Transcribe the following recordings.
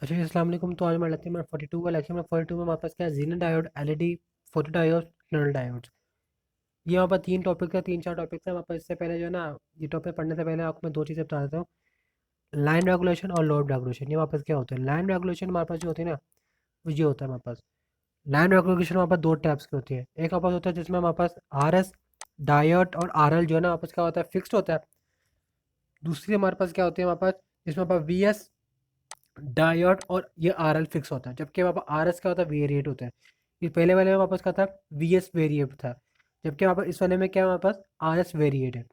अच्छा जी, अस्सलाम वालेकुम। तो आज हमारा लेक्चर नंबर 42 का लेक्चर नंबर 42 में हमारे पास क्या है, zener diode, LED, photo diode, नल डायोड्स। ये हमारे पास तीन टॉपिक है, तीन चार टॉपिक है हमारे पास। इससे पहले जो है ना, ये टॉपिक पढ़ने से पहले आपको मैं दो चीज़ें बता देता हूँ। लाइन रेगुलेशन और लोड रेगुलेशन, ये हमारे पास क्या होता है। लाइन रेगुलेशन हमारे पास जो होती है ना, वो ये होता है हमारे पास। लाइन रेगुलेशन हमारे पास दो टाइप्स की होती है। एक हमारे पास होता है जिसमें हमारे पास आर एस डायोड और आर एल जो है ना, हमारे पास क्या होता है, फिक्स्ड होता है। दूसरी हमारे पास क्या होती है हमारे पास, जिसमें हमारे पास वी एस डायोड और ये आर एल फिक्स होता है। जबकि हमारे पास आर एस क्या होता है, वेरिएट होता है। ये पहले वाले में हमारे पास क्या था, वी एस वेरिएट था। जबकि हमारे पास इस वाले में क्या है, हमारे पास आर एस वेरिएट है।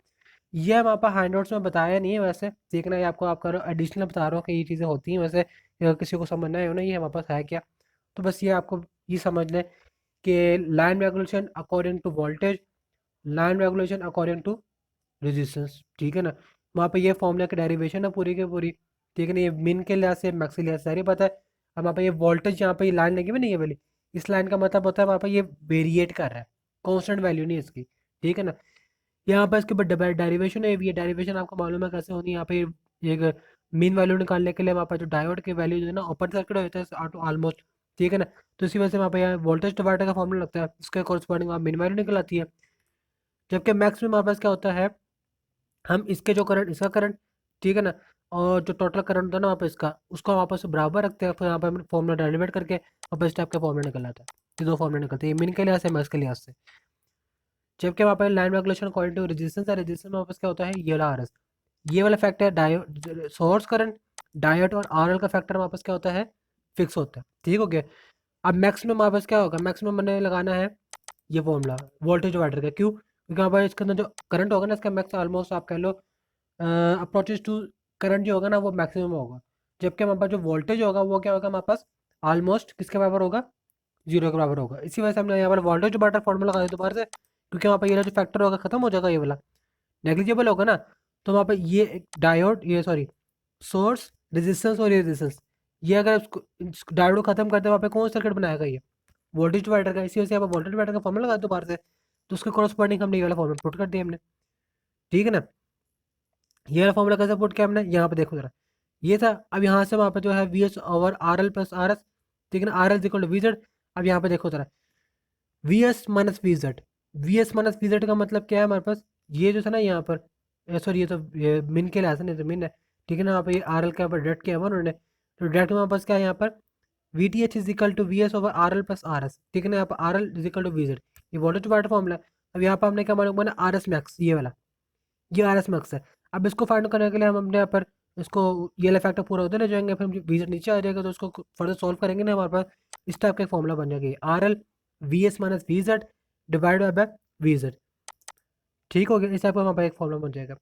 ये हमारे पास हैंड नोट्स में बताया नहीं है, वैसे देखना है आपको, आपका एडिशनल बता रहा हूँ कि ये चीज़ें होती हैं। वैसे अगर किसी को समझना है ना, ये हमारे पास है क्या, तो बस ये आपको ये समझ लें कि line regulation according to voltage, line regulation according to resistance. ठीक है ना। वहाँ पे ये फॉर्मूला की डेरिवेशन है पूरी की पूरी। ठीक है ना। ये मिन के लिहाज से, मैक्स के लिहाज से सारी पता है। अब वहाँ पे ये वोल्टेज, यहाँ पे ये लाइन लगी हुई नहीं है वाली, इस लाइन का मतलब होता है वहाँ पे ये वेरिएट कर रहा है, कांस्टेंट वैल्यू नहीं है इसकी। ठीक है ना। यहाँ पर इसके ऊपर डेरिवेशन है, ये डेरिवेशन आपको मालूम है कैसे होनी है। यहाँ पे एक मीन वैल्यू निकालने के लिए वहाँ पर जो डायोड की वैल्यू जो है ना, ओपन सर्किट होता है ऑलमोस्ट। ठीक है ना। तो इसी वजह से वहाँ पे यहाँ वोल्टेज डिवाइडर का फॉर्मूला लगता है, इसके कोरस्पॉन्डिंग वहाँ मीन वैल्यू निकल आती है। जबकि मैक्स में हमारे पास क्या होता है, हम इसके जो करंट, इसका करंट, ठीक है ना, और जो टोटल करंट होता है ना वहाँ पे इसका, उसको वापस से बराबर रखते हैं। फिर यहाँ पे हम फॉर्मूला डेरिवेट करके वापस इस टाइप का फॉर्मूला निकल आता है। ये दो फॉर्मूला निकलते हैं, ये मिन के लिहाज से, मैक्स के लिहाज से। जबकि वहाँ पे line regulation according to resistance है, रेजिस्टेंस में वापस क्या होता है, ये वाला आर एस, ये वाला factor diode, source current, diode और आर एल का फैक्टर वापस क्या होता है, फिक्स होता है। ठीक हो गया। अब मैक्सिमम वापस क्या होगा, मैक्सिमम मैंने लगाना है ये फॉर्मूला वोल्टेज डिवाइडर का। क्यों? क्योंकि यहाँ पर इसके अंदर जो करंट होगा ना, इसका मैक्स ऑलमोस्ट आप कह लो अप्रोचेज टू, करंट जो होगा ना वो मैक्सिमम होगा। जबकि हमारे पास जो वोल्टेज होगा वो क्या होगा हमारे पास, ऑलमोस्ट किसके बराबर होगा, जीरो के बराबर होगा। इसी वजह से हमने यहाँ पर वोल्टेज डिवाइडर फॉर्मूला लगा दिया दोबारा से, क्योंकि वहाँ पर ये जो फैक्टर होगा खत्म हो जाएगा, ये वाला नेग्लिजिबल होगा ना। तो वहाँ पे ये डायोड, ये सॉरी, सोर्स, रेजिस्टेंस और ये रेजिस्टेंस, ये अगर उसको डायोड को खत्म करते हैं, वहाँ पे कौन सा सर्किट बनाएगा, ये वोल्टेज डिवाइडर का। इसी वजह से यहाँ पर वोल्टेज डिवाइडर का फॉर्मूला लगा दो दोबारा से। तो उसके कॉरस्पॉन्डिंग हमने ये वाला फॉर्मूला पुट कर दिया हमने। ठीक है ना। ये वाला फॉर्मूला कैसे पुट किया हमने, यहाँ पे देखो जरा, ये था। अब यहाँ से वहाँ पे जो है V S over R L plus R S, ठीक है ना, R L equal to V Z. अब यहाँ पे देखो जरा, V S minus V Z, V S minus V Z का मतलब क्या है हमारे पास, ये जो था ना यहाँ पर, सॉरी, ये तो ये मिन के लिए नहीं तो मिन है। ठीक है ना। यहाँ पे ये आर एल के ऊपर डेट किया हुआ उन्होंने, तो डेट हमारे पास क्या है यहाँ पर, V T H is equal to V S over R L plus R S. ठीक है ना। यहाँ पर R L is equal to V Z, ये वोल्टेज डिवाइडर फॉर्मूला है। अब यहाँ पर हमने क्या मालूम बना, आर एस मैक्स, ये वाला, ये आर एस मैक्स है। अब इसको फाइंड करने के लिए हम अपने यहाँ पर इसको, ये वाला फैक्टर पूरा होते रह जाएंगे, फिर वी जेड नीचे आ जाएगा, तो उसको फर्दर सॉल्व करेंगे ना, हमारे पास इस टाइप का फॉर्मूला बन जाएगा, are L V S minus V Z divide bye we Z. ठीक हो गया। इस टाइप का हमारे पास एक फॉर्मूला बन जाएगा।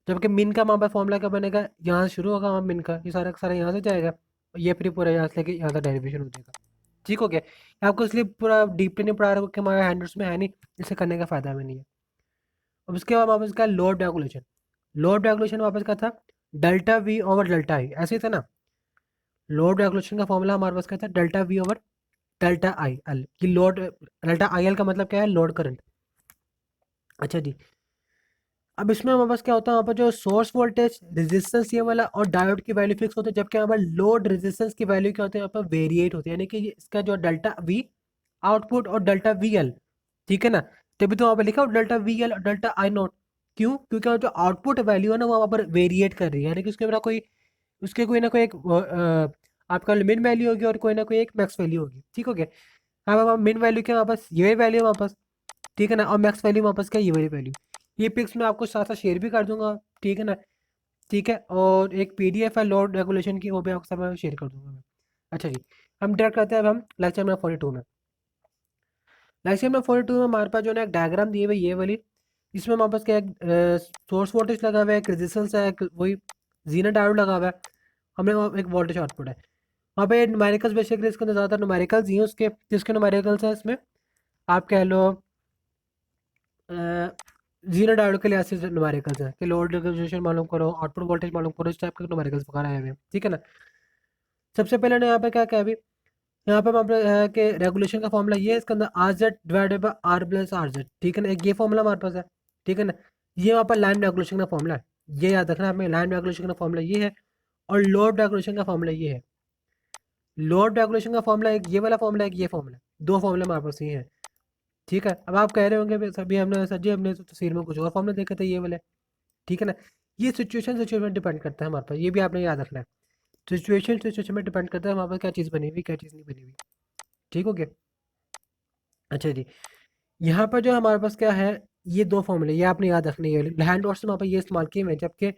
जबकि मिन का हमारे पास फॉर्मूला क्या बनेगा, यहाँ से शुरू होगा हमारा मिन का, ये सारा का सारा यहाँ से जाएगा, ये फिर पूरा यहाँ से लेके यहाँ तक डेरिवेशन हो जाएगा। ठीक हो गया। ये आपको इसलिए पूरा डीपली नहीं पढ़ा रहा क्योंकि हमारे हैंडल्स में है नहीं, इसे करने का फायदा हमें नहीं है। अब उसके बाद वापस का लोड रेगुलेशन, लोड रेगुलेशन वापस का था डेल्टा वी ओवर डेल्टा आई, ऐसे ही था ना। लोड रेगुलेशन का फॉर्मूला हमारे पास क्या था, delta V over delta I L की लोड, डेल्टा आई एल का मतलब क्या है, लोड करंट। अच्छा जी। अब इसमें हमारे पास क्या होता है, वहाँ पर जो सोर्स वोल्टेज, रेजिस्टेंस ये वाला और डायोड की वैल्यू फिक्स होती है। जबकि यहाँ पर लोड रेजिस्टेंस की वैल्यू क्या होती है, यहाँ पर वेरिएट होती है, यानी कि इसका जो डेल्टा वी आउटपुट और डेल्टा वी एल, ठीक है ना। तभी तो वहाँ पर लिखा हो डेल्टा वी एल और डेल्टा आई नोट। क्यों? क्योंकि जो आउटपुट वैल्यू है ना, वो वहाँ पर वेरिएट कर रही है, यानी कि उसके बिना कोई, उसके कोई ना कोई एक आपका मिन वैल्यू होगी और कोई ना कोई एक मैक्स वैल्यू होगी। ठीक हो गया। हाँ, मिन वैल्यू क्या वापस ये वैल्यू है वापस, ठीक है ना, और मैक्स वैल्यू वापस क्या, ये वाली वैल्यू। ये पिक्स मैं आपको साथ साथ शेयर भी कर दूंगा। ठीक है ना। ठीक है। और एक पीडीएफ है लोड रेगुलेशन की, वो भी आपके साथ मैं शेयर कर दूंगा मैं। अच्छा जी। हम डायरेक्ट करते हैं अब हम लेक्चर नंबर 42 में। लेक्चर नंबर 42 में हमारे पास जो है ना एक डायग्राम दी हुई है, ये वाली। इसमें हमारे पास क्या है, सोर्स वोल्टेज लगा हुआ है, एक रेजिस्टेंस है, वही जीना डायोड लगा हुआ है, हमने वहाँ एक वोल्टेज आउटपुट है। वहाँ पे न्यूमेरिकल्स बेसिकली इसके अंदर ज़्यादातर न्यूमेरिकल्स ही हैं उसके, जिसके न्यूमेरिकल्स हैं इसमें, आप कह लो जीरो डायोड के लिए ऐसे न्यूमेरिकल्स हैं कि लोड रेगुलेशन मालूम करो, आउटपुट वोल्टेज मालूम करो, इस टाइप के न्यूमेरिकल्स वगैरह आए हुए हैं। ठीक है ना। सबसे पहले ने यहाँ पे क्या क्या है अभी, यहाँ पे हमारे पास है कि रेगुलेशन का फॉर्मूला ये है, इसके अंदर R Z divided by R plus R Z. ठीक है ना। एक ये फॉर्मूला हमारे पास है। ठीक है ना। ये वहाँ पर लाइन रेगुलेशन का फॉर्मूला है, ये याद रखना हमें, लाइन रेगुलेशन का फॉर्मूला ये है और लोड रेगुलेशन का फॉर्मूला ये है। लोड रेगुलेशन का फॉर्मूला एक ये वाला फॉर्मूला, एक ये फॉर्मूला, दो फॉर्मूले हमारे पास ये हैं। ठीक है, अब आप कह रहे होंगे सभी हमने सर जी हमने तो तस्वीर में कुछ और फॉर्मूले देखे थे ये वाले। ठीक है ना, ये सिचुएशन सिचुएशन डिपेंड करता है हमारे पास, ये भी आपने याद रखना है। सिचुएशन सिचुएशन में डिपेंड करता है हमारे पास क्या चीज़ बनी हुई, क्या चीज़ नहीं बनी हुई। ठीक हो गया। अच्छा जी, यहाँ पर जो हमारे पास क्या है, ये दो फॉर्मूले ये आपने याद रखने ये वाले हैंड वॉश से वहाँ पर ये इस्तेमाल किए हुए हैं, जबकि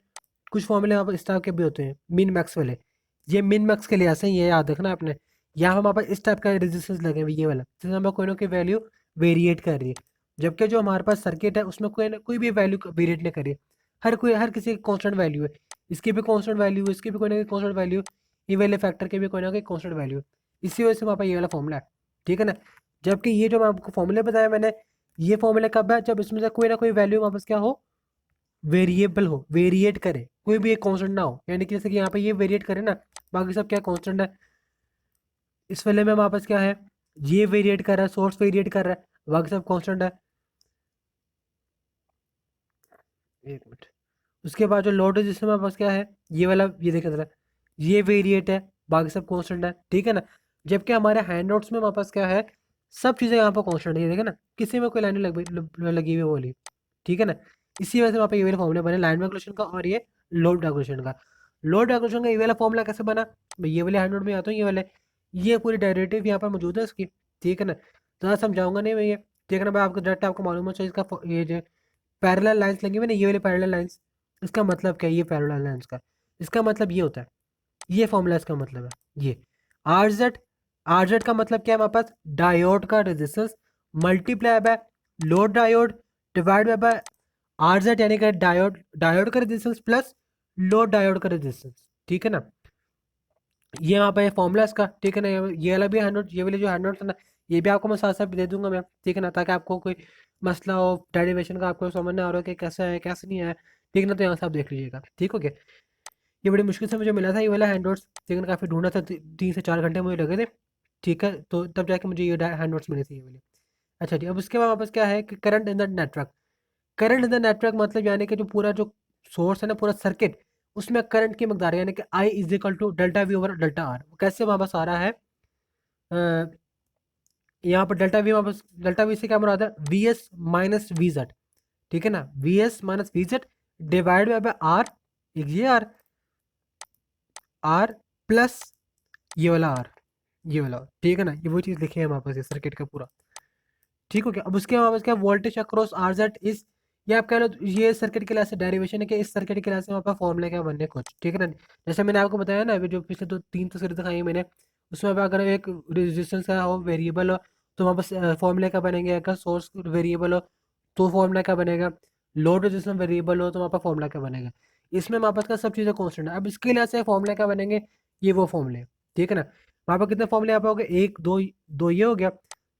कुछ फॉर्मूले वहाँ पर इस टाइप के भी होते हैं मिन मैक्स वाले। ये मिन मैक्स के लिए ऐसे ही, ये याद रखना आपने। यहाँ पर हमारे पास इस टाइप का रेजिस्टेंस लगे हुए ये वाला, जिसमें हमें कोई ना कोई वैल्यू वेरिएट कर रही है, जबकि जो हमारे पास सर्किट है उसमें कोई ना कोई भी वैल्यू वेरिएट नहीं कर रही है। हर किसी की कॉन्स्टेंट वैल्यू है, इसकी भी कॉन्स्टेंट वैल्यू है, इसकी भी कोई ना कोई कॉन्स्टेंट वैल्यू, ये वाले फैक्टर के भी कोई ना कोई कॉन्स्टेंट वैल्यू है। इसी वजह से वहाँ पर ये वाला फॉर्मूला है। ठीक है ना, जबकि ये जो मैं आपको फॉर्मूले बताया मैंने, ये फॉर्मूला कब है, जब इसमें से कोई ना कोई वैल्यू वापस क्या हो, वेरिएबल हो, वेरिएट करे, कोई भी एक कांस्टेंट ना हो, यानी कि जैसे कि यहाँ पे ये वेरिएट करे ना, बाकी सब क्या कांस्टेंट है। इस वाले में वापस क्या है, ये वेरिएट कर रहा है, सोर्स वेरिएट कर रहा है, बाकी सब कांस्टेंट है। एक मिनट, उसके बाद जो लोड रजिस्टर में वापस क्या है, ये वाला, ये देखें जरा, ये वेरिएट है, बाकी सब कांस्टेंट है। ठीक है ना, जबकि हमारे हैंड नोट्स में वापस क्या है, सब चीज़ें यहाँ पर कांस्टेंट है, ये देखें ना, किसी में कोई लाइन लगी हुई बोली। ठीक है ना, इसी वजह से वहाँ पे ये वाला फॉर्मूला बने लाइन रेगुलेशन का और ये लोड रेगुलेशन का। लोड रेगुलेशन का ये वाला फॉर्मूला कैसे बना, मैं ये वाले हैंड नोट में आता हूँ, ये वाले, ये पूरी डेरिवेटिव यहाँ पर मौजूद है इसकी। ठीक है ना, ज़्यादा समझाऊंगा नहीं मैं ये। ठीक है ना, मैं आपको डायरेक्ट आपको मालूम है चाहिए इसका ये जो पैरेलल लाइंस लगी हुई ना, ये वाले पैरेलल लाइंस, इसका मतलब क्या है, ये पैरेलल लाइंस का इसका मतलब ये होता है, ये फॉर्मूला इसका मतलब है ये आर जेड। आर जेड का मतलब क्या है हमारे पास, डायोड का resistance multiply by load diode divide by R Z, यानी कि डायोड डायोड का रेजिस्टेंस प्लस लोड डायोड का रेजिस्टेंस। ठीक है ना, ये यहाँ पे फॉर्मूला इसका। ठीक है ना, ये वाला भी हैंड नोट, ये वाले जो हैंड नोट्स है ना, ये भी आपको मैं साथ साथ दे दूंगा मैं। ठीक है ना, ताकि आपको कोई मसला हो डेरिवेशन का, आपको समझ ना आ रहा हो कि कैसा है कैसे नहीं है। ठीक है ना, तो यहाँ से आप देख लीजिएगा। ठीक हो गया, ये बड़ी मुश्किल से मुझे मिला था ये वाला हैंड नोट्स, लेकिन काफ़ी ढूंढा था, 3 से 4 घंटे मुझे लगे थे। ठीक है, तो तब जाके मुझे ये हैंड नोट्स मिले थे ये वाले। अच्छा जी, अब उसके बाद वापस क्या है कि current in the network. Current in the network मतलब यानी कि जो पूरा जो सोर्स है ना, पूरा सर्किट, उसमें करंट की मकदार यानी कि I is equal to delta V over delta R. कैसे वापस आ रहा है, यहाँ पर डेल्टा वी वापस, डेल्टा वी से क्या मुराद है, V S minus V Z. ठीक है ना, V S minus V Z divide by R, ये आर, आर प्लस ये वाला आर, ये वाला। ठीक है ना, ये वो चीज़ लिखी है हमारे पास ये सर्किट का पूरा। ठीक हो गया, अब उसके बाद क्या वोल्टेज अक्रॉस आर जेड इस, ये आप कह लो ये सर्किट के लिए ऐसे डेरिवेशन है कि इस सर्किट के लिए ऐसे वहाँ पर फॉर्मूले क्या बनने कुछ। ठीक है ना, जैसे मैंने आपको बताया ना अभी जो पिछले 2 3 तस्वीरें दिखाई मैंने, उसमें अब अगर एक रेजिस्टेंस का हो वेरिएबल हो तो वहाँ पर फॉर्मूले क्या बनेंगे, अगर सोर्स वेरिएबल हो तो फॉर्मूला क्या बनेगा, लोड रेजिस्टेंस वेरिएबल हो तो वहाँ पर फॉर्मूला क्या बनेगा। इसमें हमारे पास का सब चीज़ें कॉन्स्टेंट है। अब इसके लिए ऐसे फॉर्मूले क्या बनेंगे, ये वो फॉर्मूले। ठीक है ना, वहाँ पर कितने फॉर्मूले यहाँ पे हो गए, एक दो, दो ये हो गया,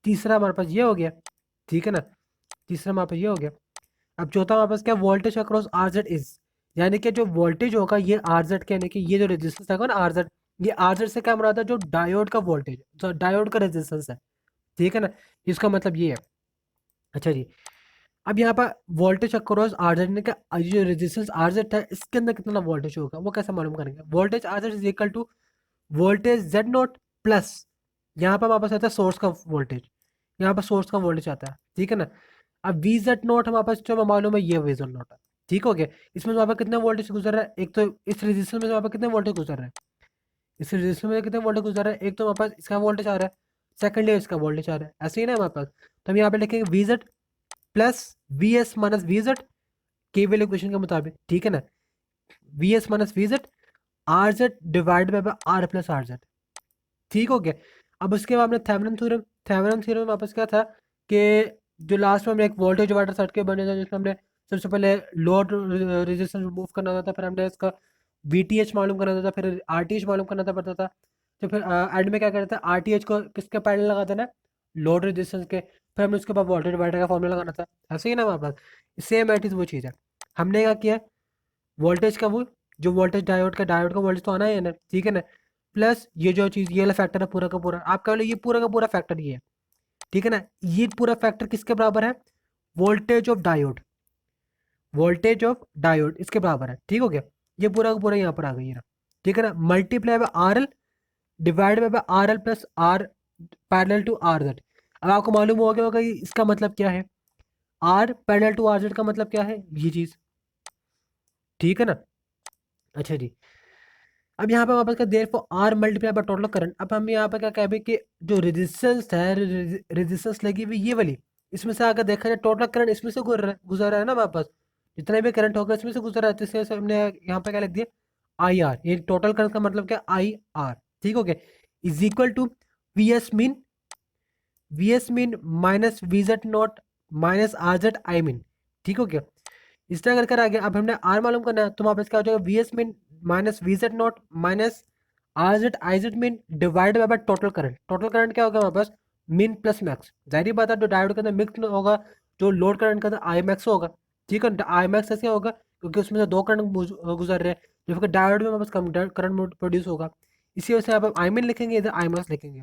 तीसरा हमारे पास ये हो गया। ठीक है ना, तीसरा हमारे पास ये हो गया। अब चौथा हमारे पास क्या, voltage across are Z is, यानी कि जो वोल्टेज होगा ये आर जेड के, यानी कि ये जो रेजिस्टेंस होगा ना आर जेड, ये आर जेड से क्या मुराद है, जो डायोड का वोल्टेज, जो डायोड का रेजिस्टेंस है। ठीक है ना, इसका मतलब ये है। अच्छा जी, अब यहाँ पर वोल्टेज अक्रॉस आर जेड ने का जो रेजिस्टेंस आर जेड है इसके अंदर कितना वोल्टेज होगा वो कैसे मालूम करेंगे, voltage R Z is equal to voltage Z naught plus, यहाँ पर वापस आता है सोर्स का वोल्टेज, यहाँ पर सोर्स का वोल्टेज आता है। ठीक है ना, अब वी जेड नोट हमारे पास जो हमें मालूम है ये वी जेड नोट है। ठीक हो गया, इसमें वहाँ पर कितना वोल्टेज गुजर रहा है, एक तो इस रेजिस्टेंस में वहाँ पर कितने वोल्टेज गुजर रहा है, इस रेजिस्टेंस में कितने वोल्टेज गुजर रहा है, एक तो हमारे पास इसका वोल्टेज आ रहा है, सेकंडली इसका वोल्टेज आ रहा है, ऐसे ही ना हमारे पास। तो हम यहाँ पे लिखेंगे V Z plus V S minus V Z, KVL equation के मुताबिक। ठीक है ना, V S minus V Z R Z divide by R plus R Z. ठीक हो गया, अब उसके बाद हमने थेवेनिन थ्योरम, थेवेनिन थ्योरम में वापस क्या था कि जो लास्ट में हमने एक वोल्टेज डिवाइडर सर्किट बने था जिसमें हमने सबसे पहले लोड रेजिस्टेंस रिमूव करना होता था, फिर हमने इसका वीटीएच मालूम करना होता था, फिर आरटीएच मालूम करना था पड़ता था। तो फिर एंड में क्या करता था, आरटीएच को किसके पैरेलल लगाता ना, लोड रेजिस्टेंस के, फिर हमने उसके बाद वोल्टेज डिवाइडर का फॉर्मूला लगाना था। ऐसे ही ना हमारे पास सेम एट इज वो चीज़ है। हमने क्या किया, वोल्टेज का वो जो वोल्टेज डायोड का वोल्टेज तो आना ही है ना। ठीक है ना, प्लस ये जो चीज़ ये वाला फैक्टर है पूरा का पूरा, आप कह लो ये पूरा का पूरा फैक्टर ये है। ठीक है ना, ये पूरा फैक्टर किसके बराबर है, voltage of diode, voltage of diode इसके बराबर है। ठीक हो गया, ये पूरा का पूरा यहाँ पर आ गई है ना। ठीक है ना, multiply by R L divide by R L plus R parallel to R Z. अब आपको मालूम हो गया होगा कि इसका मतलब क्या है, R parallel to R Z का मतलब क्या है, ये चीज, ठीक है ना। अच्छा जी, अब यहाँ पे वापस का therefore R multiply by total current. अब हम यहाँ पे क्या कहेंगे कि जो रेजिस्टेंस है, रेजिस्टेंस लगी हुई ये वाली, इसमें से अगर देखा जाए टोटल करंट इसमें से गुजर रहा है ना वापस, जितना भी करंट होगा इसमें से गुजर रहा है, तो इसलिए हमने यहाँ पे क्या लिख दिया, आई आर। ये टोटल करंट का मतलब क्या, आई आर, ठीक हो गया, is equal to V S mean, V S mean minus V Z naught minus R Z I mean, ठीक हो गया। इस तरह कर आ गया। अब हमने आर मालूम करना है, तो वहाँ पे क्या हो जाएगा, we S mean minus V Z naught minus R Z I Z mean divide by total current. Total current क्या होगा हमारे पास, मीन प्लस मैक्स। जाहिर बात है जो डायोड के अंदर मिक्स होगा, जो लोड करंट के अंदर आई मैक्स होगा, ठीक है। आई मैक्स ऐसे होगा क्योंकि उसमें से दो करंट गुजर रहे हैं, जो फिर डायोड में हमारे पास करंट प्रोड्यूस होगा। इसी वजह से आप आई मीन लिखेंगे, इधर आई मैक्स लिखेंगे।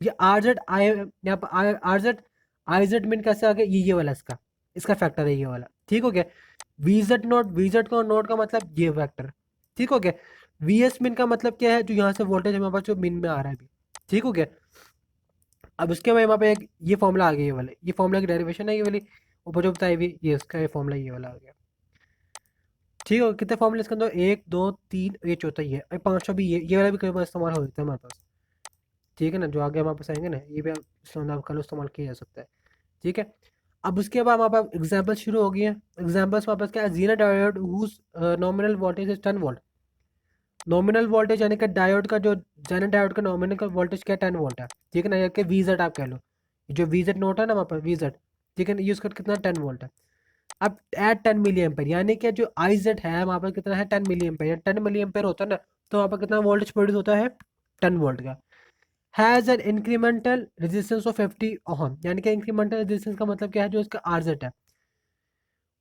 ये आर जेड आई, यहाँ पर are Z I Z mean कैसे आ गया, ये वाला इसका, इसका फैक्टर है ये वाला, ठीक हो गया। वीजेड नोट, वीजेड का नोट का मतलब ये वेक्टर, ठीक हो गया। वी एस मिन का मतलब क्या है, जो यहाँ से वोल्टेज हमारे पास जो मिन में आ रहा है अभी, ठीक हो गया। अब उसके बाद यहाँ पे एक ये फॉर्मूला आ गया, ये वाला, ये फॉर्मूला की डेरिवेशन है ये वाली, ऊपर जो बताई हुई ये इसका, ये फॉर्मूला ये वाला आ गया, ठीक है। कितने फॉर्मूले इसके अंदर, एक दो तीन, ये चौथा ही है, और पांचवा भी ये वाला भी कई बार इस्तेमाल हो जाता है हमारे पास, ठीक है ना। जो आगे हमारे पास आएंगे ना, ये भी कल इस्तेमाल किया जा सकता है, ठीक है। अब उसके बाद हमारे पास एग्जाम्पल शुरू हो गई है। एग्जाम्पल्स हमारे पास क्या है, zener diode whose nominal voltage is 10 volt. Nominal voltage यानी कि डायोड का जो, जेनर डायोड का नॉमिनल वोल्टेज क्या 10 वोल्ट है, ठीक है ना, यानी कि वीजेड आप कह लो, जो वीजेड नोट है ना वहाँ पर वीजेड, ठीक है ना, यूज कर कितना 10 वोल्ट है। अब एट 10 मिली एम्पेयर, यानी कि जो आई जेड है वहाँ पर कितना है 10 मिली एम्पेयर, 10 मिली एम्पेयर होता है ना, तो वहाँ पर कितना वोल्टेज प्रोड्यूस होता है 10 वोल्ट का। Has an incremental resistance of 50 ohm, यानी कि इंक्रीमेंटल रेजिस्टेंस का मतलब क्या है, जो इसका आर जेड है।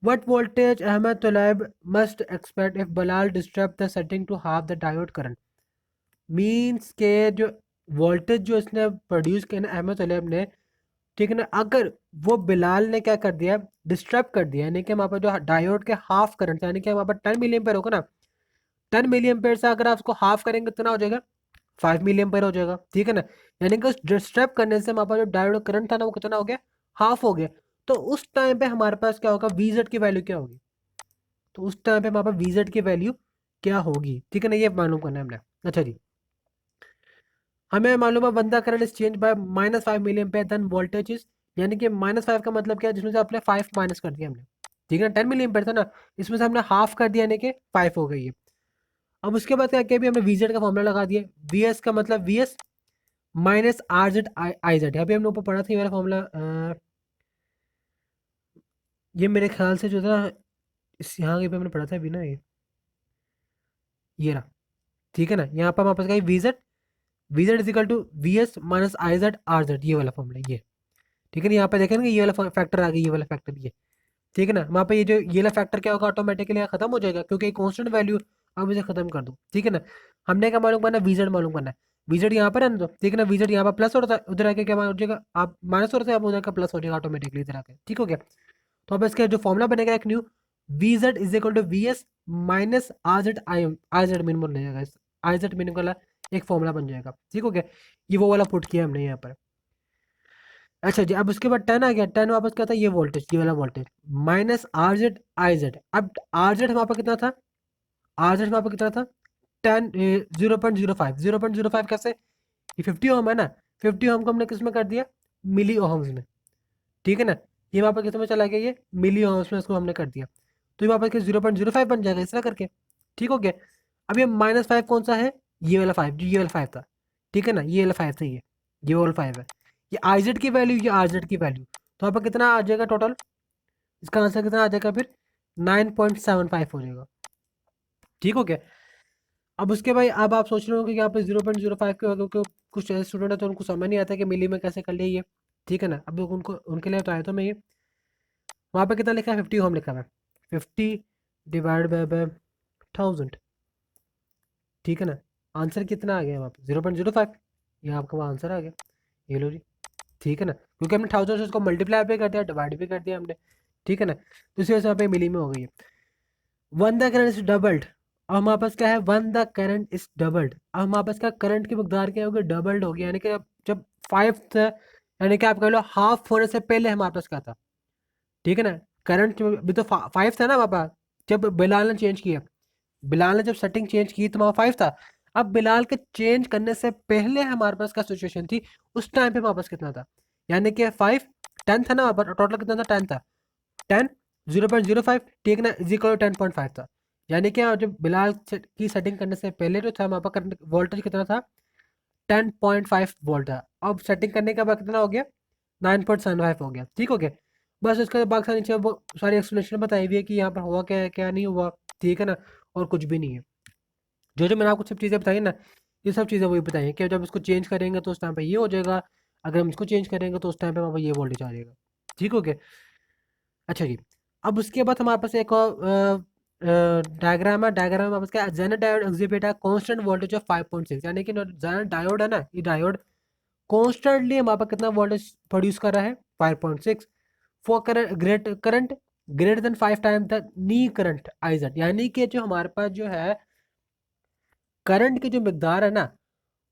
What voltage Ahmed Tolaib must expect if Bilal disrupt the setting to half the diode current? Means के जो वोल्टेज जो इसने प्रोड्यूस किया ना अहमद तलेब ने, ठीक है ना, अगर वो बिलाल ने क्या कर दिया, डिस्टर्ब कर दिया, यानी कि वहाँ पर जो डायोड के हाफ करंट, यानी कि वहाँ पर 10 मिली एम्पेयर होगा ना, 10 मिली एम्पेयर से अगर आप उसको हाफ करेंगे कितना हो जाएगा, 5 मिली एम्पेयर हो जाएगा, ठीक है ना। यानी कि उस डिस्टर्ब करने से वहाँ पर जो डायोड करंट था ना वो कितना हो गया, हाफ हो गया। तो उस टाइम पे हमारे पास क्या होगा, वीजेड की वैल्यू क्या होगी, तो उस टाइम पे हमारे पास वीजेड की वैल्यू क्या होगी, ठीक है ना, ये मालूम करना है हमने। अच्छा जी, हमें मालूम है बंदा current is change by -5 milliampere then voltage is, यानी कि -5 का मतलब क्या है, जिसमें से आपने 5 माइनस कर दिया हमने, ठीक है ना, 10 मिली एम्पेयर था ना, इसमें से हमने हाफ कर दिया, यानी कि 5 हो गई है। अब उसके बाद क्या किया, भी हमने वीजेड का फॉर्मूला लगा दिया, वी एस का मतलब we S minus R Z I Z. अभी हमने ऊपर पढ़ा था ये वाला फॉर्मूला, ये मेरे ख्याल से जो था इस यहाँ पे हमने पढ़ा था अभी ना, ये रहा, ठीक है ना। यहाँ पर वापस गई V Z, V Z is equal to V S minus I Z R Z, ये वाला फॉर्मूला ये, ठीक है ना। यहाँ पे देखेंगे ये वाला फैक्टर आ गया, ये वाला फैक्टर ये, ठीक है ना। वहाँ पे ये जो ये वाला फैक्टर क्या होगा, ऑटोमेटिकली खत्म हो जाएगा, क्योंकि कॉन्स्टेंट वैल्यू अब इसे खत्म कर दो, ठीक है ना। हमने क्या मालूम करना है, वीजेड मालूम करना है, वीजेड यहाँ पर है ना, तो ठीक है ना, वीजेड यहाँ पर प्लस हो रहा था, उधर आके क्या हो जाएगा, आप माइनस हो रहा था, अब उधर का प्लस हो जाएगा ऑटोमेटिकली इधर आके, ठीक हो गया। तो अब इसका जो फॉर्मूला बनेगा एक new, V Z is equal to V S minus R Z I Z minimum बन जाएगा, आई जेड मिनिमम वाला एक फॉर्मूला बन जाएगा, ठीक हो गया। ये वो वाला पुट किया हमने यहाँ पर। अच्छा जी, अब उसके बाद 10 आ गया, 10 वापस क्या था, ये वोल्टेज, ये वाला voltage minus R Z I Z. अब आर जेड वहाँ पर कितना था, आर जेड वहाँ पर कितना था 10 0.05, 0.05 कैसे, ये 50 ओम है ना, 50 ओम को हमने किस में कर दिया, मिली ओम्स में, ठीक है ना। ये वहाँ पर किस में चला गया, ये मिली ओम्स में इसको हमने कर दिया, तो ये वापस 0.05 बन जाएगा इस तरह करके, ठीक हो गया। अब ये -5 कौन सा है, ये वाला 5, जो ये वाला 5 था, ठीक है ना, ये वाला 5 था, ये वाला 5 है, ये आई जेड की वैल्यू, ये आर जेड की वैल्यू, तो यहाँ पर कितना आ जाएगा टोटल, इसका आंसर कितना आ जाएगा फिर 9.75 हो जाएगा, ठीक हो गया। अब उसके भाई अब आप सोच रहे हो कि यहाँ पे 0.05 के वजह को कुछ ऐसे स्टूडेंट है तो उनको समझ नहीं आता कि मिली में कैसे कर लिए ये, ठीक है ना। अब उनको उनके लिए तो आया तो मैं ये, वहाँ पे कितना लिखा है 50 होम लिखा हुआ है, 50 डिवाइड बाय 1000, ठीक है ना। आंसर कितना आ गया वहाँ पे 0.05, ये आपका वहाँ आंसर आ गया, ये लो जी, ठीक है ना, क्योंकि हमने 1000 से उसको मल्टीप्लाई भी कर दिया, डिवाइड भी कर दिया हमने, ठीक है ना, तो इसी वजह से यहाँ पे मिली में हो गई है। One the current is doubled अब हमारे पास क्या है, one the current is doubled. अब हमारे पास क्या करंट की मकदार क्या होगी, डबल्ड होगी, यानी कि जब 5 था, यानी कि आप कह लो हाफ होने से पहले हमारे पास क्या था, ठीक है ना। करंट भी तो 5 था ना हमारे पास जब बिलाल ने चेंज किया। बिलाल ने जब सेटिंग चेंज की तो वहाँ 5 था। अब बिलाल के चेंज करने से पहले हमारे पास क्या सिचुएशन थी, उस टाइम पे हमारे पास कितना था, यानी कि 5 10 था ना हमारे पास, टोटल कितना था, 10 था। 10 0.05, ठीक ना, इज इक्वल 10.5 था। यानी कि जब बिलाल की सेटिंग करने से पहले जो था हमारे पास करंट वोल्टेज कितना था, 10.5 वोल्ट था। अब सेटिंग करने के बाद कितना हो गया, 9.75 हो गया, ठीक हो गया। बस उसके बाद सारी नीचे वो सारी एक्सप्लेनेशन बताई हुई है कि यहाँ पर हुआ क्या है क्या नहीं हुआ, ठीक है ना, और कुछ भी नहीं है। जो जो मैंने आपको सब चीज़ें बताई ना, ये सब चीज़ें वही बताई हैं कि जब इसको चेंज करेंगे तो उस टाइम पे ये हो जाएगा, अगर हम इसको चेंज करेंगे तो उस टाइम पे वहाँ पर ये वोल्टेज आ जाएगा, ठीक हो गया। अच्छा जी, अब उसके बाद हमारे पास एक और डायग्राम है। डायग्राम में हमारे पास क्या है, जेनर डायोड एग्जिबिट है कांस्टेंट वोल्टेज ऑफ 5.6, यानी कि जेनर डायोड है ना, ये डायोड कॉन्स्टेंटली हमारे पास कितना वोल्टेज प्रोड्यूस कर रहा है, 5.6 for current greater than 5 time the knee current I Z. यानी कि जो हमारे पास जो है करंट की जो मकदार है ना,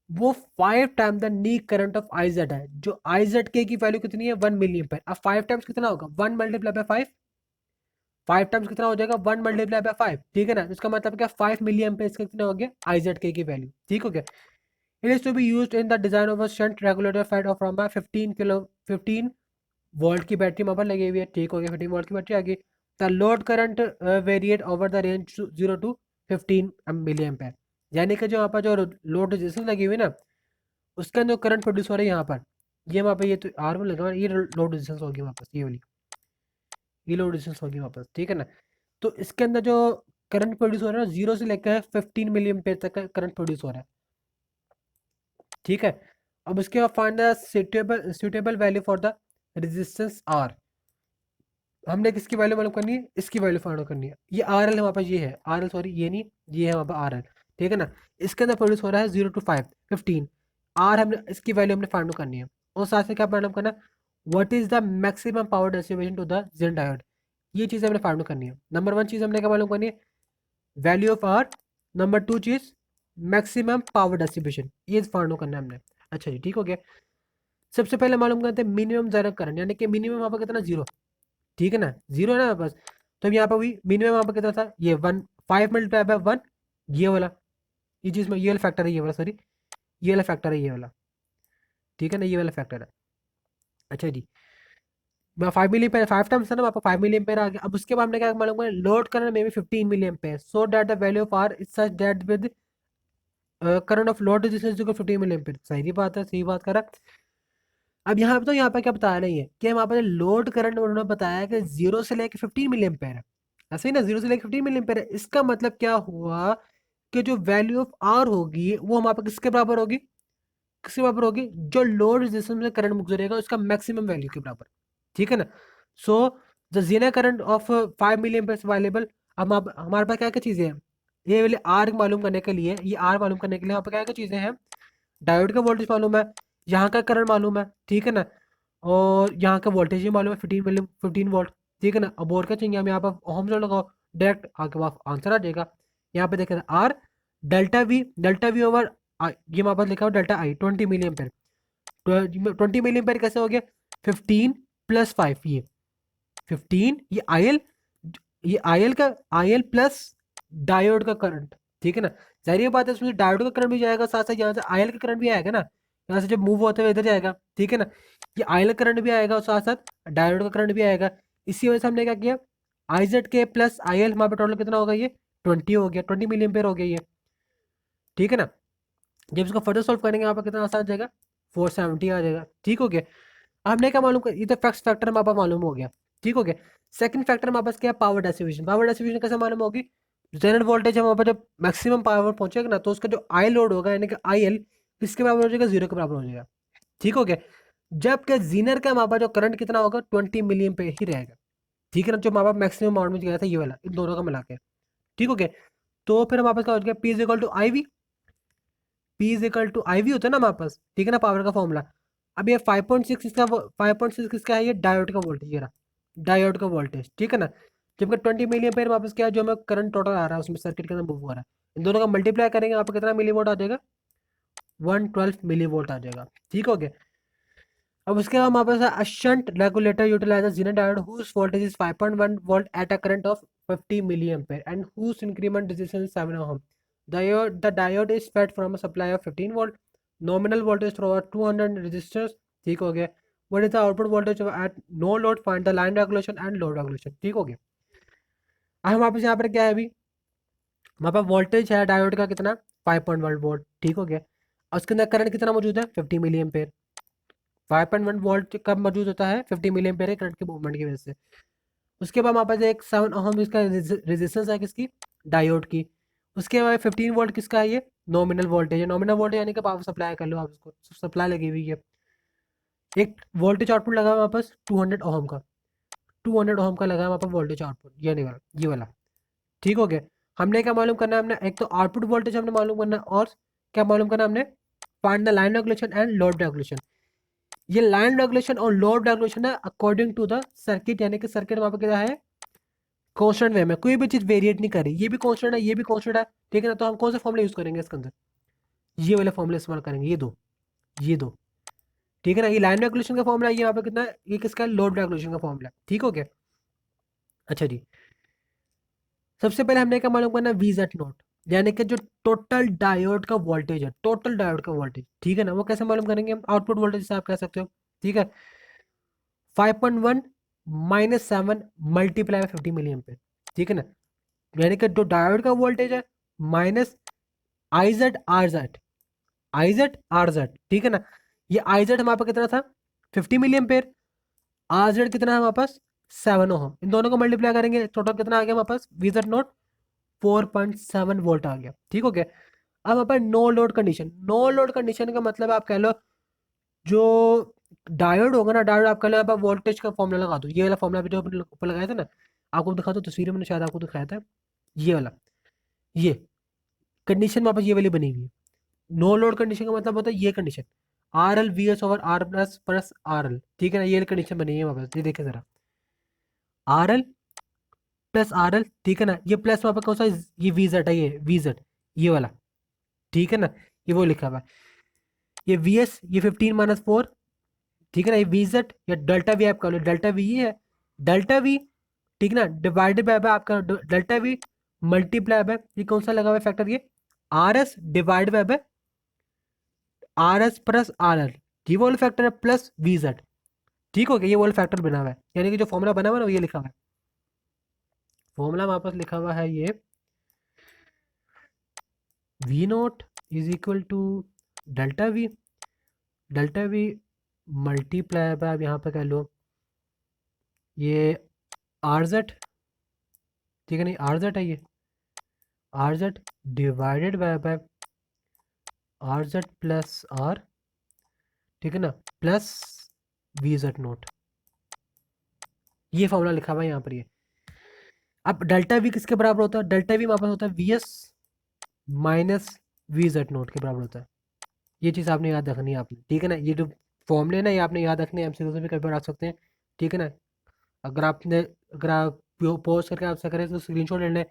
वो 5 time the knee current of I Z है। जो आइजेड के की वैल्यू कितनी है, 1 मिली एम्पीयर। अब 5 टाइम्स कितना होगा, 1 मल्टीप्लाई बाय 5, 5 टाइम्स कितना हो जाएगा, 1 मल्टीप्लाई बाय 5, ठीक है ना। इसका मतलब क्या, 5 मिली एम्पीयर कितना हो गया आइजेड के की वैल्यू, ठीक हो गया। It is to be used in the design of a shunt regulator fed from a 15 volt की बैटरी वहाँ पर लगी हुई है, ठीक हो गया, 15 वोल्ट की बैटरी आ गई। The load current variate over the range 0 to 15 milliampere. यानी कि जो यहाँ पर जो लोड रेजिस्टेंस लगी हुई है ना, उसके अंदर करंट प्रोड्यूस हो रहा है यहाँ पर, ये वहाँ पे ये तो आर में लगा हुआ है, ये लोड रेजिस्टेंस होगी वापस, ये वाली ये लोड रेजिस्टेंस होगी वापस, ठीक है ना। तो इसके अंदर जो करंट प्रोड्यूस हो रहा है, 0 से लेकर 15 मिली एम्पेयर तक का करंट प्रोड्यूस हो रहा है, ठीक है। अब उसके बाद find the suitable value for the resistance R. हमने किसकी वैल्यू मालूम करनी है, इसकी वैल्यू फाइंड आउट करनी है। ये आर एल हमारे पास, ये है आर एल, सॉरी ये नहीं, ये है हमारे पास आर एल, ठीक है ना। इसके अंदर प्रोड्यूस हो रहा है 0 टू 15 आर, हमने इसकी वैल्यू हमने फाइंड आउट करनी है। और साथ में क्या मालूम करना, what is the maximum power distribution to the zener diode, ये चीज़ हमने फाइंड आउट करनी है। नंबर 1 चीज़ हमने क्या मालूम करनी है, वैल्यू ऑफ आर। नंबर 2 चीज़ मैक्सिमम पावर डिस्ट्रीब्यूशन, ये फाइंड आउट करना है हमने। अच्छा जी, ठीक हो गया। सबसे पहले मालूम करते हैं मिनिमम ज़रा करंट, यानी कि मिनिमम वहाँ पर कितना, 0, ठीक है ना, 0 है ना बस। तो यहाँ पर हुई मिनिमम, यहाँ पर कितना था, ये 1, 5 मल्टीप्लाई बाय 1, ये वाला, ये चीज़ में ये वाला फैक्टर है, ये वाला सॉरी, ये वाला फैक्टर है, ये वाला, ठीक है ना, ये वाला फैक्टर है। अच्छा जी, मैं 5 मिली एम्पेयर, 5 टाइम्स था ना, आपको 5 मिली एम्पेयर आ गया। अब उसके बाद हमने क्या मालूम है, लोड करंट में भी 15 milliampere, so that the value of R is such that with current of load resistance equal 15 milliampere. सही बात है, सही बात करा। अब यहाँ पे तो यहाँ पे क्या बता रही है कि वहाँ पर लोड करंट उन्होंने बताया कि 0 से लेकर 15 मिली एम्पेयर है, ऐसे ही ना, 0 से लेकर 15 मिली एम्पेयर है। इसका मतलब क्या हुआ कि जो वैल्यू ऑफ आर होगी वो हमारे पास किसके बराबर होगी, किसके बराबर होगी, जो लोड रेजिस्टेंस में करंट गुजरेगा उसका मैक्सिमम वैल्यू के बराबर, ठीक है ना। So the zero current of 5 milliampere available. अब हमारे पास क्या क्या चीज़ें हैं, ये वाले आर मालूम करने के लिए, ये आर मालूम करने के लिए यहाँ पर क्या क्या चीज़ें हैं, डायोड का वोल्टेज मालूम है, यहाँ का करंट मालूम है, ठीक है ना, और यहाँ का वोल्टेज ही मालूम है, 15 वोल्ट, ठीक है ना। अब और क्या चाहिए, हम यहाँ पर ओहम लॉ लगाओ, डायरेक्ट आपके पास आंसर आ जाएगा। यहाँ पे देखें आर डेल्टा वी ओवर ये हमारे पास लिखा हुआ delta I 20 milli ampere. 20 milli ampere कैसे हो गया, 15 प्लस 5, ये 15, ये आई एल का, आई एल प्लस डायोड का करंट, ठीक है ना। जाहिर बात है इसमें डायोड का करंट भी जाएगा, साथ साथ यहाँ से आई एल का करंट भी आएगा ना, यहाँ से जब मूव होते हुए इधर जाएगा, ठीक है ना। ये आई एल करंट भी आएगा और साथ साथ डायोड का करंट भी आएगा। इसी वजह से हमने क्या किया, आई जेड के प्लस आई एल हमारे टोटल कितना होगा, ये 20 हो गया, 20 मिली एम्पेयर हो गया ये, ठीक है ना। जब इसको फर्दर सॉल्व करेंगे यहाँ पर कितना आसान आ जाएगा, 470 आ जाएगा, ठीक हो गया। हमने क्या मालूम कर, ये तो फर्स्ट फैक्टर हमारे पास मालूम हो गया, ठीक हो गया। सेकंड फैक्टर हमारे पास क्या है, पावर डिस्ट्रीब्यूशन। पावर डिस्ट्रीब्यूशन कैसे मालूम होगी, जेनरेट वोल्टेज हमारे पास जब मैक्सिमम पावर पहुंचेगा ना, तो उसका जो आई लोड होगा, यानी कि आई एल किसके बराबर हो जाएगा, 0 के बराबर हो जाएगा, ठीक हो गया। जबकि जीनर का हमारे पास जो करंट कितना होगा, 20 मिलियन पे ही रहेगा, ठीक है ना, जो हमारे पास मैक्सिमम अमाउंट में गया था ये वाला, इन दोनों का मिला के, ठीक हो गया। तो फिर हमारे पास क्या हो गया, P is equal to I V, P is equal to I V होता है ना हमारे पास, ठीक है ना, पावर का फॉर्मूला। अब ये 5.6 इसका 5.6 किसका है, ये डायोड का वोल्टेज, ये रहा डायोड का वोल्टेज, ठीक है ना। जबकि 20 मिली एम्पेयर वापस क्या है, जो हमें करंट टोटल आ रहा है उसमें सर्किट के अंदर मूव हो रहा है, इन दोनों का मल्टीप्लाई करेंगे यहाँ पे कितना मिली वोल्ट आ जाएगा, 112 मिली वोल्ट आ जाएगा। ठीक हो गया। अब उसके बाद हमारे पास है shunt regulator utilizes zener diode whose voltage is 5.1 volt at a current of 50 milliampere and whose increment resistance is 7 ohm. The diode is fed from a supply of 15 volt. Nominal voltage through 200 resistors. ठीक हो गया। What is the output voltage at no load? Find the line regulation and load regulation. ठीक हो गया। अब हमारे पास यहाँ पर क्या है अभी, हमारे पास वोल्टेज है डायोड का कितना, 5.1 वोल्ट। ठीक हो गया। और उसके अंदर करंट कितना मौजूद है, 50 मिली एम्पेयर। 5.1 वोल्ट कब मौजूद होता है, 50 मिली एम्पेयर करंट के मूवमेंट की वजह से। उसके बाद हमारे पास एक 7 ओम इसका रेजिस्टेंस है किसकी, डायोड की। उसके बाद 15 वोल्ट किसका है, ये नॉमिनल वोल्टेज है। नॉमिनल वोल्टेज यानी कि पावर सप्लाई कर लो आप इसको, सप्लाई लगी हुई है। एक वोल्टेज आउटपुट लगा है हमारे पास 200 ओम का, 200 ओम का लगा है हमारे पास वोल्टेज आउटपुट, ये नहीं वाला, ये वाला। ठीक हो गया। हमने क्या मालूम करना है, हमने एक तो आउटपुट वोल्टेज हमने मालूम करना है, और क्या मालूम करना है हमने, find the line regulation and load regulation. ये लाइन रेगुलेशन और लोड रेगुलेशन है अकॉर्डिंग टू द सर्किट, यानी कि सर्किट वहां पर क्या है, कांस्टेंट वे में, कोई भी चीज वेरिएट नहीं कर रही, ये भी कांस्टेंट है, ये भी कांस्टेंट है। ठीक है ना, तो हम कौन सा फॉर्मूला यूज करेंगे इसके अंदर, ये वाले फॉर्मूला इस्तेमाल करेंगे, ये दो, ये दो। ठीक है ना, ये लाइन रेगुलेशन का फॉर्मूला, ये यहाँ पे कितना है, ये किसका है, लोड रेगुलेशन का फॉर्मूला। ठीक हो गया। अच्छा जी, सबसे पहले हमने क्या मालूम करना है, वी जेड नोट, यानी कि जो टोटल डायोड का वोल्टेज है, टोटल डायोड का वोल्टेज। ठीक है ना, वो कैसे मालूम करेंगे हम, आउटपुट वोल्टेज से आप कह सकते हो। ठीक है, 5.1 माइनस 7 मल्टीप्लाई 50 मिली एम्पेयर। ठीक है ना, यानी कि जो डायोड का वोल्टेज है minus I Z R Z, I Z R Z. ठीक है ना, ये आई जेड हमारे पास कितना था, 50 मिली एम्पेयर, आर जेड कितना है हमारे पास, 7 ओम। इन दोनों को मल्टीप्लाई करेंगे टोटल कितना आ गया हमारे पास, वी जेड नोट 4.7 वोल्ट आ गया। ठीक हो गया। अब हमारे पास no load condition, no load condition का मतलब आप कह लो, जो डायोड होगा ना, डायोड आप कह लो, आप वोल्टेज का फॉर्मूला लगा दो, ये वाला फॉर्मूला भी जो अपने ऊपर लगाया था ना, आपको दिखा दो तस्वीर में, मैंने शायद आपको दिखाया था, ये वाला, ये कंडीशन वापस ये वाली बनी हुई है। नो लोड कंडीशन का मतलब होता है ये condition, R L V S over R plus plus R L. ठीक है ना, ये कंडीशन बनी है वापस, ये देखें जरा, are L plus R L. ठीक है ना, ये प्लस वहां पर कौन सा, ये वी जेड है, ये वी जेड, ये वाला। ठीक है ना, ये वो लिखा हुआ है, ये वी एस, ये 15 - 4। ठीक है ना, ये वी जेड या डेल्टा वी आप कर लो, डेल्टा वी ये है, डेल्टा वी। ठीक है ना, डिवाइडेड बाय आपका डेल्टा वी मल्टीप्लाई बाय, ये कौन सा लगा हुआ है फैक्टर, ये R S divide by R S plus R L, ये वो फैक्टर है, प्लस वी जेड। ठीक हो गया, ये वो फैक्टर बना हुआ है, यानी कि जो फॉर्मूला बना हुआ है ना, ये लिखा हुआ है, फॉर्मूला वापस लिखा हुआ है, ये V naught is equal to delta V, delta V multiply by, अब यहाँ पे कह लो ये आर जेड। ठीक है, नहीं आर जेड है ये, R Z divided by R Z plus R. ठीक है ना, प्लस वी जेड नोट, ये फॉर्मूला लिखा हुआ है यहाँ पर ये। अब डेल्टा वी किसके बराबर होता है, डेल्टा वी हमारे पास होता है V S minus V Z note के बराबर होता है। ये चीज़ आपने याद रखनी है आपने। ठीक है ना, ये जो फॉर्मूले ना, ये आपने याद रखने हैं, एमसीक्यू में कई बार आ सकते हैं। ठीक है ना, अगर आपने, अगर आप पोस्ट करके आपसे करें तो स्क्रीनशॉट ले लें,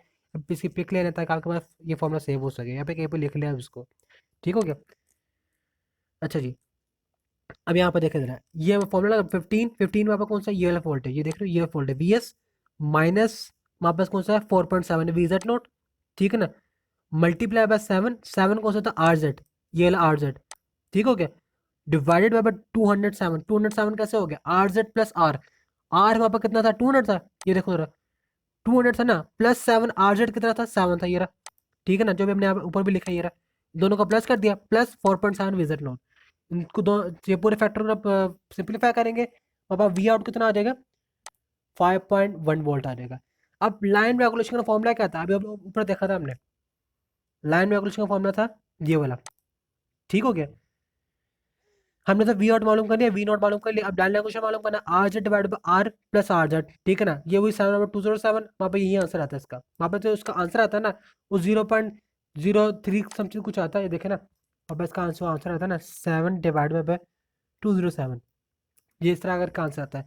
इसकी पिक ले लें, ताकि आपके पास ये फॉर्मूला सेव हो सके, यहाँ पे कहीं पर लिख लिया आप इसको। ठीक हो गया। अच्छा जी, अब यहाँ पर देखें जरा, ये फॉर्मूला 15 वहाँ पर कौन सा, ये वाला फॉल्ट है, ये देख रहे हो, ये फॉल्ट है, वी एस माइनस वहाँ पर कौन सा है, 4.7 वी जेड नोट। ठीक है ना, मल्टीप्लाई बाय 7, 7 कौन सा था, आर जेड, ये वाला आर जेड। ठीक हो गया, डिवाइडेड बाय 207, 207 कैसे हो गया, R Z plus R, R वहाँ पर कितना था, 200 था, ये देखो जरा, 200 था ना, प्लस 7, आर जेड कितना था, 7 था, ये रहा। ठीक है ना, जो भी हमने यहाँ ऊपर भी लिखा है, ये रहा, दोनों का प्लस कर दिया, प्लस 4.7 वी जेड नोट। इनको दो, ये पूरे फैक्टर को सिंप्लीफाई करेंगे, अब वी आउट कितना आ जाएगा, 5.1 वोल्ट आ जाएगा। अब लाइन रेगुलेशन का फॉर्मूला क्या था, अभी ऊपर देखा था हमने, लाइन रेगुलेशन का फॉर्मूला था ये वाला। ठीक हो गया, हमने तो वी नॉट मालूम कर लिया, वी नॉट मालूम कर लिया, अब लाइन रेगुलेशन मालूम करना, R Z divide by R plus R Z. ठीक है ना, ये वही 7/207, वहाँ पे यही आंसर आता है इसका, वहाँ पे जो उसका आंसर आता है ना, वो 0.03 समथिंग कुछ आता है, ये देखे ना, और बस इसका आंसर आता है ना, 7 डिवाइड बाय 207, ये इस तरह अगर का आंसर आता है।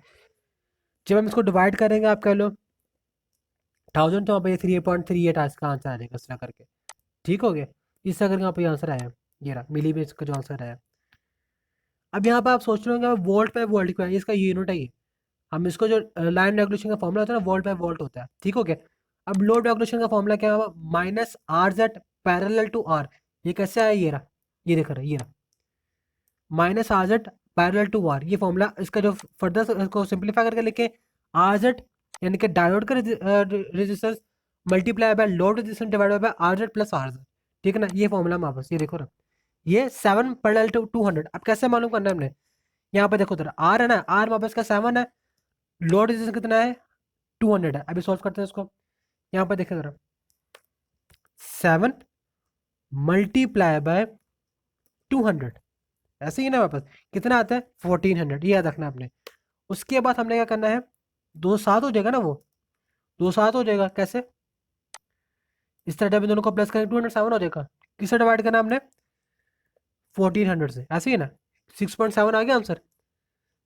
जब हम इसको डिवाइड करेंगे, आप कह लो 1000 तो वहाँ पे 3.38 इसका आंसर आ जाएगा इस तरह करके। ठीक हो गया, इस तरह करके यहाँ पे आंसर आया, ये रहा मिली में इसका जो आंसर आया। अब यहाँ पे आप सोच रहे होंगे वोल्ट पे वोल्ट क्यों है, इसका यूनिट है ये। हम इसको जो लाइन रेगुलेशन का फॉर्मूला होता है ना, वोल्ट बाय वोल्ट होता है। ठीक हो गया। अब लोड रेगुलेशन का फॉर्मूला क्या है, minus R Z parallel to R. ये कैसे आया, ये रहा, ये देख रहा, ये रहा minus R Z parallel to R, ये फॉर्मूला इसका जो फर्दर इसको सिंप्लीफाई करके लिखे, आर जेड यानी कि डायोड का resistance multiply by load resistance divided by R Z plus R Z. ठीक है ना, ये फॉर्मूला वापस ये देखो ना, ये 7 पैरेलल टू 200। अब कैसे मालूम करना है हमने, यहाँ पे देखो जरा, आर है ना, आर वापस का 7 है, लोड रेजिस्टेंस कितना है 200 है। अभी सॉल्व करते हैं इसको, यहाँ पर देखें जरा, 7 मल्टीप्लाई बाय 200, ऐसे ही ना वापस कितना आता है 1400, ये याद रखना आपने। उसके बाद हमने क्या करना है, 2 7 हो जाएगा ना, वो 2 7 हो जाएगा कैसे, इस तरह जब इन दोनों को प्लस करें 207 हो जाएगा। किससे डिवाइड करना हमने, 1400 से, ऐसे ही ना। 6.7 आ गया आंसर,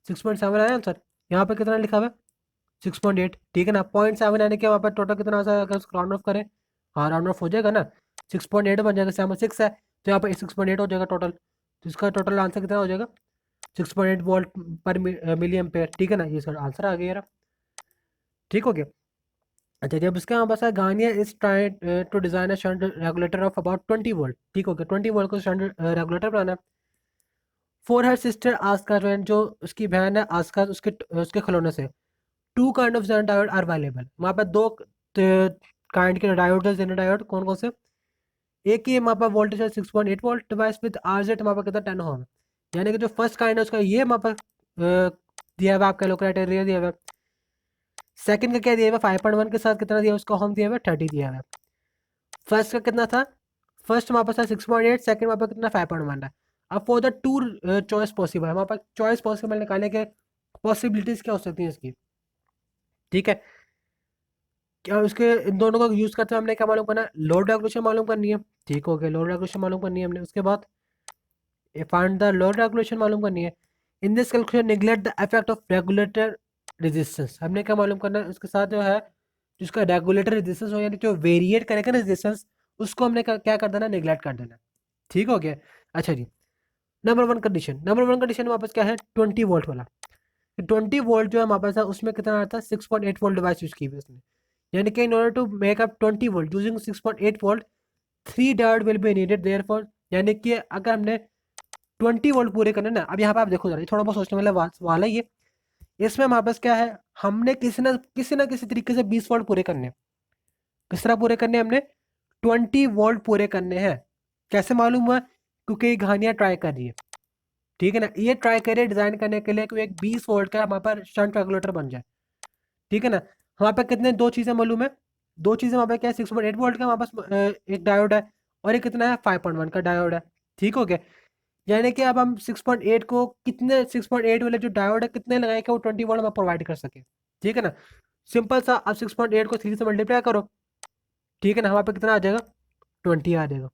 6.7 आया आंसर। यहाँ पर कितना लिखा हुआ है 6.8। ठीक है ना, 0.7 यानी कि वहाँ पर टोटल कितना आ जाएगा, अगर उसको राउंड ऑफ करें, हाँ राउंड ऑफ हो जाएगा ना, 6.8 बन जाएगा, 7 6 है तो यहाँ पर 6.8 हो जाएगा टोटल। तो इसका टोटल आंसर कितना हो जाएगा 6.8 वोल्ट पर मिली एम्पेयर। ठीक है ना, ये सर आंसर आ गया। ठीक हो गया। अच्छा, जब इसका यहाँ बस Garnier is tried to design a shunt regulator of about 20 volt. ठीक हो गया, 20 वोल्ट को शंट रेगुलेटर बनाना है। फॉर हर सिस्टर आस्कर, जो उसकी बहन है आस्कर, उसके उसके खिलौने से, 2 kind of zener diode are available. वहाँ पर 2 काइंड के डायोड है, जेनर डायोड कौन कौन से, एक ही वहाँ पर वोल्टेज है 6.8 volt device with are Z वहाँ पर कितना 10 ओम, यानी कि जो फर्स्ट काइंड है उसका ये वहाँ पर दिया हुआ, आपका लो क्राइटेरिया दिया हुआ है। सेकंड का क्या दिया हुआ 5.1 के साथ कितना दिया उसका होम दिया हुआ 30 दिया हुआ है। फर्स्ट का कितना था, फर्स्ट वहाँ पर था 6.8, सेकंड वहाँ पर कितना 5.1 है। अब for the two choice possible है, वहाँ पर चॉइस पॉसिबल निकालने के पॉसिबिलिटीज क्या हो सकती है इसकी। ठीक है, क्या उसके इन दोनों को यूज करते हुए हमने क्या मालूम करना है, लोड रेगुलेशन मालूम करनी है। ठीक हो गया, लोड रेगुलेशन मालूम करनी है हमने। उसके बाद फाइंड द लोड रेगुलेशन मालूम करनी है। In this calculation neglect the effect of regulator resistance. हमने क्या मालूम करना है, उसके साथ जो है जिसका रेगुलेटर रेजिस्टेंस हो, यानी जो वेरिएट करेगा रेजिस्टेंस, उसको हमने क्या कर देना, निगलेक्ट कर देना। ठीक हो गया। अच्छा जी, नंबर 1 कंडीशन वापस क्या है 20 वोल्ट वाला। 20 वोल्ट जो है हमारे पास है, उसमें कितना आता है 6.8 वोल्ट डिवाइस यूज की हुई उसने, यानी कि in order to make up 20 volt using 6.8 volt 3 diode will be needed therefore. यानी कि अगर हमने 20 वोल्ट पूरे करने ना, अब यहाँ पे आप देखो जरा, ये थोड़ा बहुत सोचने वाला सवाल है ये। इसमें हमारे पास क्या है, हमने किसी तरीके से 20 वोल्ट पूरे करने हैं। किस तरह पूरे करने हैं हमने, 20 वोल्ट पूरे करने हैं। कैसे मालूम हुआ, क्योंकि ये कहानियां ट्राई कर रही है। ठीक है ना, ये ट्राई करे डिजाइन करने के लिए कि एक 20 वोल्ट का हमारे पास शंट रेगुलेटर बन जाए। ठीक है ना, हमारे पास कितने, दो चीजें मालूम है, दो चीजें हमारे पास क्या है, 6.8 वोल्ट का हमारे पास एक डायोड है, और एक कितना है 5.1 का डायोड है। ठीक हो गया, यानी कि अब हम 6.8 को कितने, 6.8 वाले जो डायोड है कितने लगाए कि वो 20 वोल्ट हमें प्रोवाइड कर सके। ठीक है ना, सिंपल सा, अब 6.8 को 3 से मल्टीप्लाई करो। ठीक है ना, हमारे पास कितना आ जाएगा 20 आ जाएगा।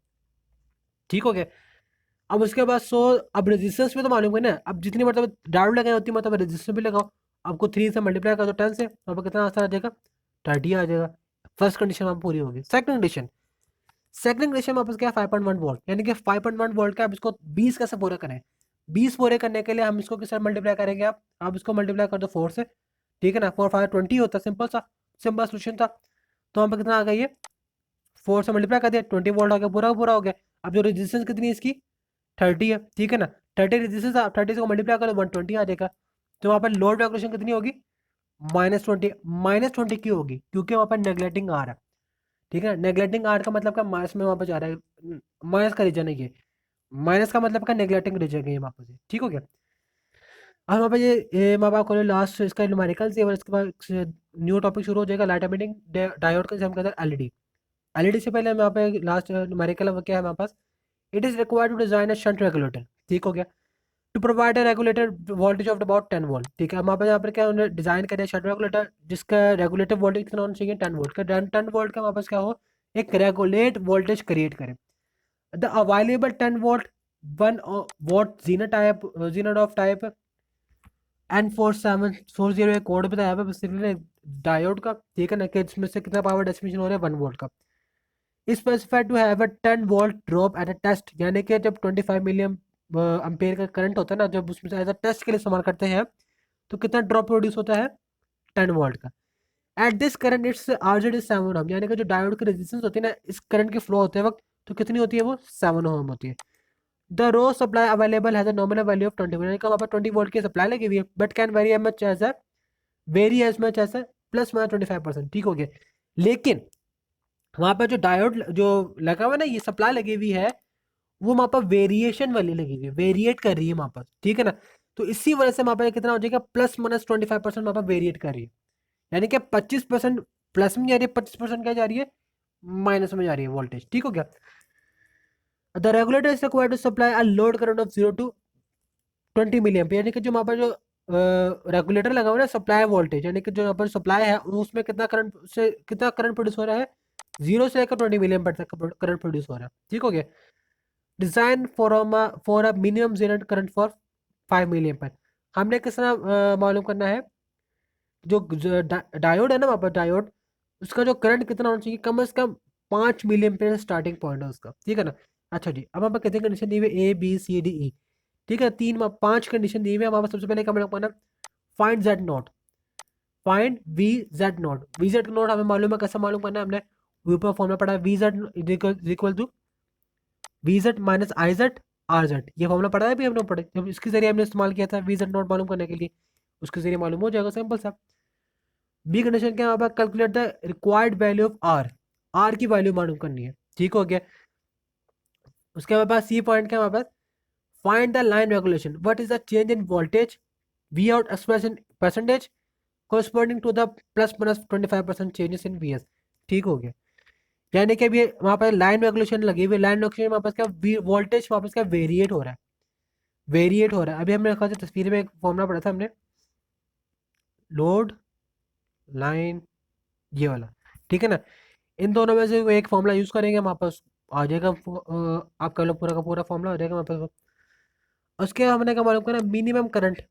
ठीक हो गया। अब उसके बाद अब रेजिस्टेंस में तो मालूम है ना, अब जितनी मतलब डायोड लगाए उतनी मतलब रेजिस्टेंस भी लगाओ। आपको 3 से मल्टीप्लाई कर दो 10 से, तो आपको कितना आंसर आ जाएगा 30 आ जाएगा। फर्स्ट कंडीशन आप पूरी होगी। सेकंड कंडीशन वापस क्या 5.1 वोल्ट, यानी कि 5.1 वोल्ट का, अब इसको 20 कैसे पूरा करें, 20 पूरे करने के लिए हम इसको किस मल्टीप्लाई करेंगे, आप इसको मल्टीप्लाई कर दो 4 से। ठीक है ना, 4 5 20 होता है, सिंपल सोल्यूशन था। तो हम पे कितना आ गया, ये 4 से मल्टीप्लाई कर दिया 20 वोल्ट हो गया, पूरा पूरा हो गया। अब जो रेजिस्टेंस कितनी है इसकी 30 है। ठीक है ना, 30 रेजिस्टेंस, 30 से मल्टीप्लाई करो 120 आ जाएगा। तो वहाँ पर लोड रेगुलेशन कितनी होगी -20। -20 क्यों होगी, क्योंकि वहाँ पर नेगलेक्टिंग आ रहा है। ठीक है, नेगलेक्टिंग आर का मतलब क्या, माइनस में वहाँ पर जा रहा है, माइनस का रीजन है ये, माइनस का मतलब क्या नेगलेक्टिंग रीजन है ये वहाँ पर। ठीक हो गया। अब वहाँ पर ये माँ बाप को लास्ट इसका न्यूमेरिकल से, और इसके बाद न्यू टॉपिक शुरू हो जाएगा, लाइट एमिटिंग डायोड का, जिसे हम कहते हैं एलईडी। एलईडी से पहले यहाँ पे लास्ट न्यूमेरिकल क्या है हमारे पास, it is required to design a shunt regulator. ठीक हो गया, to provide a regulator voltage of about 10 volt. ठीक है, हमारे पास यहाँ पर क्या उन्होंने डिजाइन करें शंट रेगुलेटर जिसका रेगुलेटर वोल्टेज कितना होना चाहिए 10 वोल्ट का, 10 वोल्ट का हमारे पास क्या हो, एक रेगुलेट वोल्टेज क्रिएट करें। The available 10 volt 1 vote Zener off type N4740 code बताया हुआ है, डायोड का, ठीक है ना, कि इसमें से कितना पावर डिस्ट्रीब्यूशन हो रहा है 1 वोल्ट का। Specified to have a 10 volt drop at a test, यानी कि जब 25 मिलियन एम्पेयर का करंट होता है ना, जब उसमें से एज अ टेस्ट के लिए इस्तेमाल करते हैं, तो कितना ड्रॉप प्रोड्यूस होता है 10 वोल्ट का। At this current it's RZ is 7 ओम, यानी कि जो डायोड की रेजिस्टेंस होती है ना इस करंट के फ्लो होते वक्त, तो कितनी होती है वो 7 ओम होती है। The raw supply available has a nominal value of 20 volt, वहाँ पर 20 वोल्ट की सप्लाई लगी हुई है, but can vary as much as plus minus 25%, ठीक हो गया। लेकिन वहां पर जो डायोड जो लगा हुआ है ना, ये सप्लाई लगी हुई है, वो वहां पर वेरिएशन वाली लगी हुई है, वेरिएट कर रही है वहां पर, ठीक है ना। तो इसी वजह से वहां पर कितना हो जाएगा, प्लस माइनस 25% वहां पर वेरिएट कर रही है, यानी कि 25% प्लस में जा रही है, 25% क्या जा रही है, माइनस में जा रही है वोल्टेज, ठीक हो गया। The regulator is required to supply a load current of 0 to 20 milli ampere, यानी कि जो वहां पर जो रेगुलेटर लगा हुआ है ना, सप्लाई वोल्टेज, यानी कि जो यहाँ पर सप्लाई है उसमें कितना करंट प्रोड्यूस हो रहा है, 0 से लेकर 20 मिली एम्पियर तक करंट प्रोड्यूस हो रहा है, ठीक हो गया। Design for a minimum generate current for 5 milli ampere, हमने किस तरह मालूम करना है, जो डायोड है ना वहाँ पर डायोड, उसका जो करंट कितना होना चाहिए, कम से कम 5 मिली एम्पियर स्टार्टिंग पॉइंट है उसका, ठीक है ना। अच्छा जी, अब हम कितनी कंडीशन दी हुई है, A B C D E, ठीक है, 5 कंडीशन दी हुई है हमारे पास। सबसे पहले क्या मालूम करना, find Z not, find V Z0, V Z0 हमें मालूम है, कैसे मालूम करना है, हमने ऊपर फॉर्मूला पढ़ा है, V Z equal to VZ minus IZ RZ, ये फॉर्मूला पढ़ा है भी हमने पढ़े, जब इसके जरिए हमने इस्तेमाल किया था V Z0 मालूम करने के लिए, उसके जरिए मालूम हो जाएगा, सिंपल सा। बी कंडीशन क्या है, calculate the required value of R की वैल्यू मालूम करनी है, ठीक हो गया। उसके हमारे पास सी पॉइंट क्या है हमारे पास, find the line regulation, what is the change in voltage V out express in percentage corresponding to the plus minus 25% changes in V S, ठीक हो गया। यानी कि अभी वहां पर लाइन रेगुलेशन लगी हुई, लाइन रेगुलेशन हमारे पास क्या, वोल्टेज वहां पास क्या वेरिएट हो रहा है, वेरिएट हो रहा है। अभी हमने देखा था तस्वीर में एक फॉर्मूला पढ़ा था हमने, लोड लाइन, ये वाला, ठीक है ना। इन दोनों में से कोई एक फॉर्मूला यूज करेंगे हमारे पास आ जाएगा, आपका लो पूरा का पूरा फॉर्मूला हो जाएगा हमारे पास। उसके बाद हमने क्या मालूम करना, मिनिमम करंट,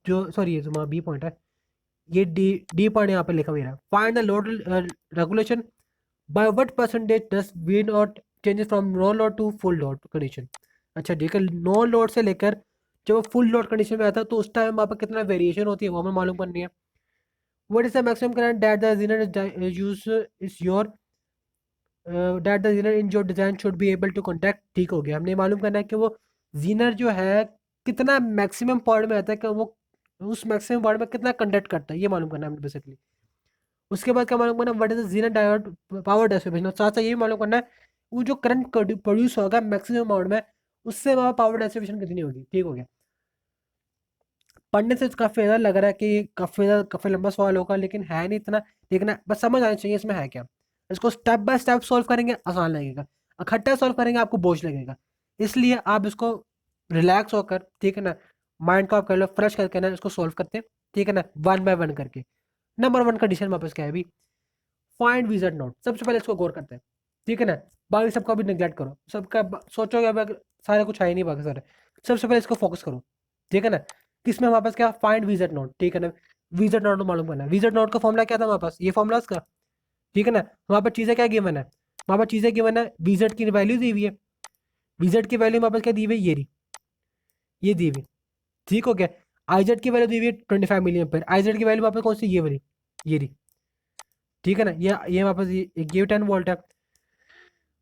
जो सॉरी ये तुम्हारा बी पॉइंट है, ये डी पॉइंट यहाँ पे लिखा हुआ है, find the load regulation by what percentage does V nought changes from no load to full load condition. अच्छा ठीक है, नो लोड से लेकर जब वो फुल लोड कंडीशन में आता है तो उस टाइम वहाँ पर कितना वेरिएशन होती है वो हमें मालूम करनी है। What is the maximum current that the zener use is your that the zener in your design should be able to contact, ठीक हो गया। हमने मालूम करना है कि वो जीनर जो है कितना मैक्सिमम पॉइंट में आता है, कि वो उस मैक्सिमम पॉइंट में कितना कंडक्ट करता है, ये मालूम करना है हमने बेसिकली। उसके बाद क्या मालूम करना है, what is the Zener diode power distribution, साथ साथ ये भी मालूम करना है वो जो करंट प्रोड्यूस होगा मैक्सिमम अमाउंट में, उससे वहाँ पावर डिस्ट्रीब्यूशन कितनी होगी, ठीक हो गया। पढ़ने से काफी ज़्यादा लग रहा है कि काफी लंबा सवाल होगा, लेकिन है नहीं इतना, लेकिन बस समझ आना चाहिए इसमें है क्या। इसको स्टेप बाय स्टेप सॉल्व करेंगे आसान लगेगा, इकट्ठा सॉल्व करेंगे आपको बोझ लगेगा, इसलिए आप इसको रिलैक्स होकर, ठीक है ना, माइंड को आप कर लो फ्रेश करके ना इसको सॉल्व करते हैं, ठीक है ना, 1 बाय 1 करके। नंबर 1 कंडीशन वापस क्या है अभी, फाइंड विजेट नोट, सबसे पहले इसको गौर करते हैं, ठीक है ना। बाकी सबका भी निगलेक्ट करो, सबका सोचोगे अब सारा कुछ है ही नहीं बाकी सारे, सबसे पहले इसको फोकस करो, ठीक है ना। किसमें हमारे पास क्या, फाइंड विजेट नोट, ठीक है ना। विजेट नोट मालूम करना है, विजेट नोट का फॉर्मूला क्या था हमारे पास, ये फॉर्मूला उसका, ठीक है ना। वहाँ पर चीज़ें क्या गिवन है, वहाँ पर चीज़ें गिवन है, विजेट की वैल्यू दी हुई है, विजेट की वैल्यू हमारे पास क्या दी हुई है, ये रही, ये दी हुई, ठीक हो गया। आईजेड की वैल्यू दी हुई है 25 मिलियन पर, आईजेड की वैल्यू हमारे पास कौन सी, ये वाली, ये रही, ठीक है ना। ये हमारे पास ये 10 वोल्ट है।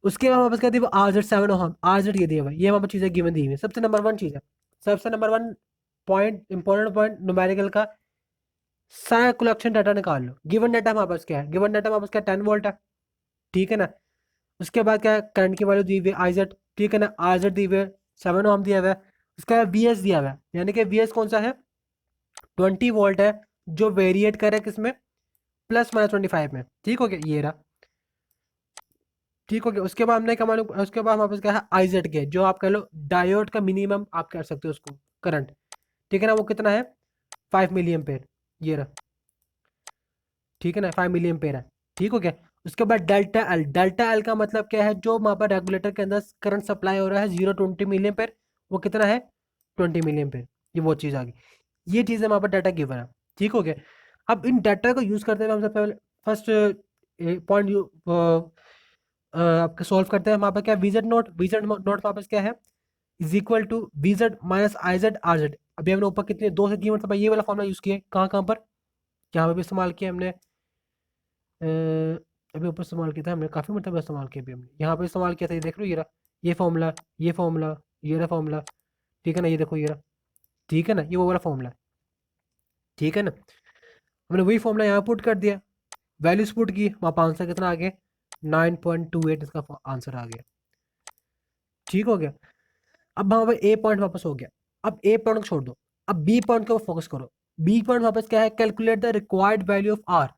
उसके बाद वापस कहते हैं R Z 7 ohm, R Z ये दिया हुआ है, ये वहाँ पर चीज़ें गिवन दी हुई है। सबसे नंबर 1 चीज़ है, सबसे number 1 point, important point numerical का, सारा कलेक्शन डाटा निकाल लो। गिवन डाटा हमारे पास क्या है, गिवन डाटा हमारे पास क्या, 10 वोल्ट है, ठीक है ना। उसके बाद क्या है, करंट की वैल्यू दी हुई है IZ, ठीक है ना, RZ दी हुई है, 7 ओहम दिया हुआ है। उसका VS दिया हुआ है, यानी कि VS कौन सा है, 20 वोल्ट है, जो वेरिएट करे किसमें, प्लस माइनस 25 में, ठीक हो गया, ये रहा, ठीक हो गया। उसके बाद हमने क्या मालूम, उसके बाद हमारे पास क्या है, आईजेड के, जो आप कह लो डायोड का मिनिमम आप कर सकते हो उसको, करंट, ठीक है ना, वो कितना है 5 मिली एम्पेयर, ये रहा, ठीक है ना, 5 मिली एम्पेयर है, ठीक हो गया। उसके बाद डेल्टा एल, डेल्टा एल का मतलब क्या है, जो वहाँ पर रेगुलेटर के अंदर करंट सप्लाई हो रहा है 0 20 मिली एम्पेयर, वो कितना है 20 मिली एम्पेयर, ये वो चीज़ आ गई। ये चीज़ें वहाँ पर डाटा गिवन है, ठीक हो गया। अब इन डाटा को यूज करते हुए हम सबसे पहले फर्स्ट पॉइंट आपके सॉल्व करते हैं। वहां पर क्या वीजेड नोट, वीजेड नोट वापस क्या है, is equal to VZ minus I Z R Z. अभी हमने ऊपर कितने दो से की मतलब ये वाला फॉर्मूला यूज किया, कहाँ कहाँ पर, यहाँ पे भी इस्तेमाल किया हमने, अभी ऊपर इस्तेमाल किया था हमने, काफी मतलब इस्तेमाल किया अभी हमने, यहाँ पे इस्तेमाल किया था, ये देख लो, ये रहा ये फॉर्मूला, ये फॉर्मूला, ये रहा फॉर्मूला, ठीक है ना, ये देखो ये रहा, ठीक है ना, ये वो वाला फॉर्मूला है, ठीक है ना। हमने वही फॉर्मूला यहाँ पुट कर दिया, वैल्यूज पुट की, वहाँ पर आंसर कितना आ गया, 9.28 इसका आंसर आ गया, ठीक हो गया। अब वहां पर ए पॉइंट वापस हो गया, अब ए पॉइंट को छोड़ दो, अब बी पॉइंट को फोकस करो। बी पॉइंट वापस क्या है, calculate the required value of R.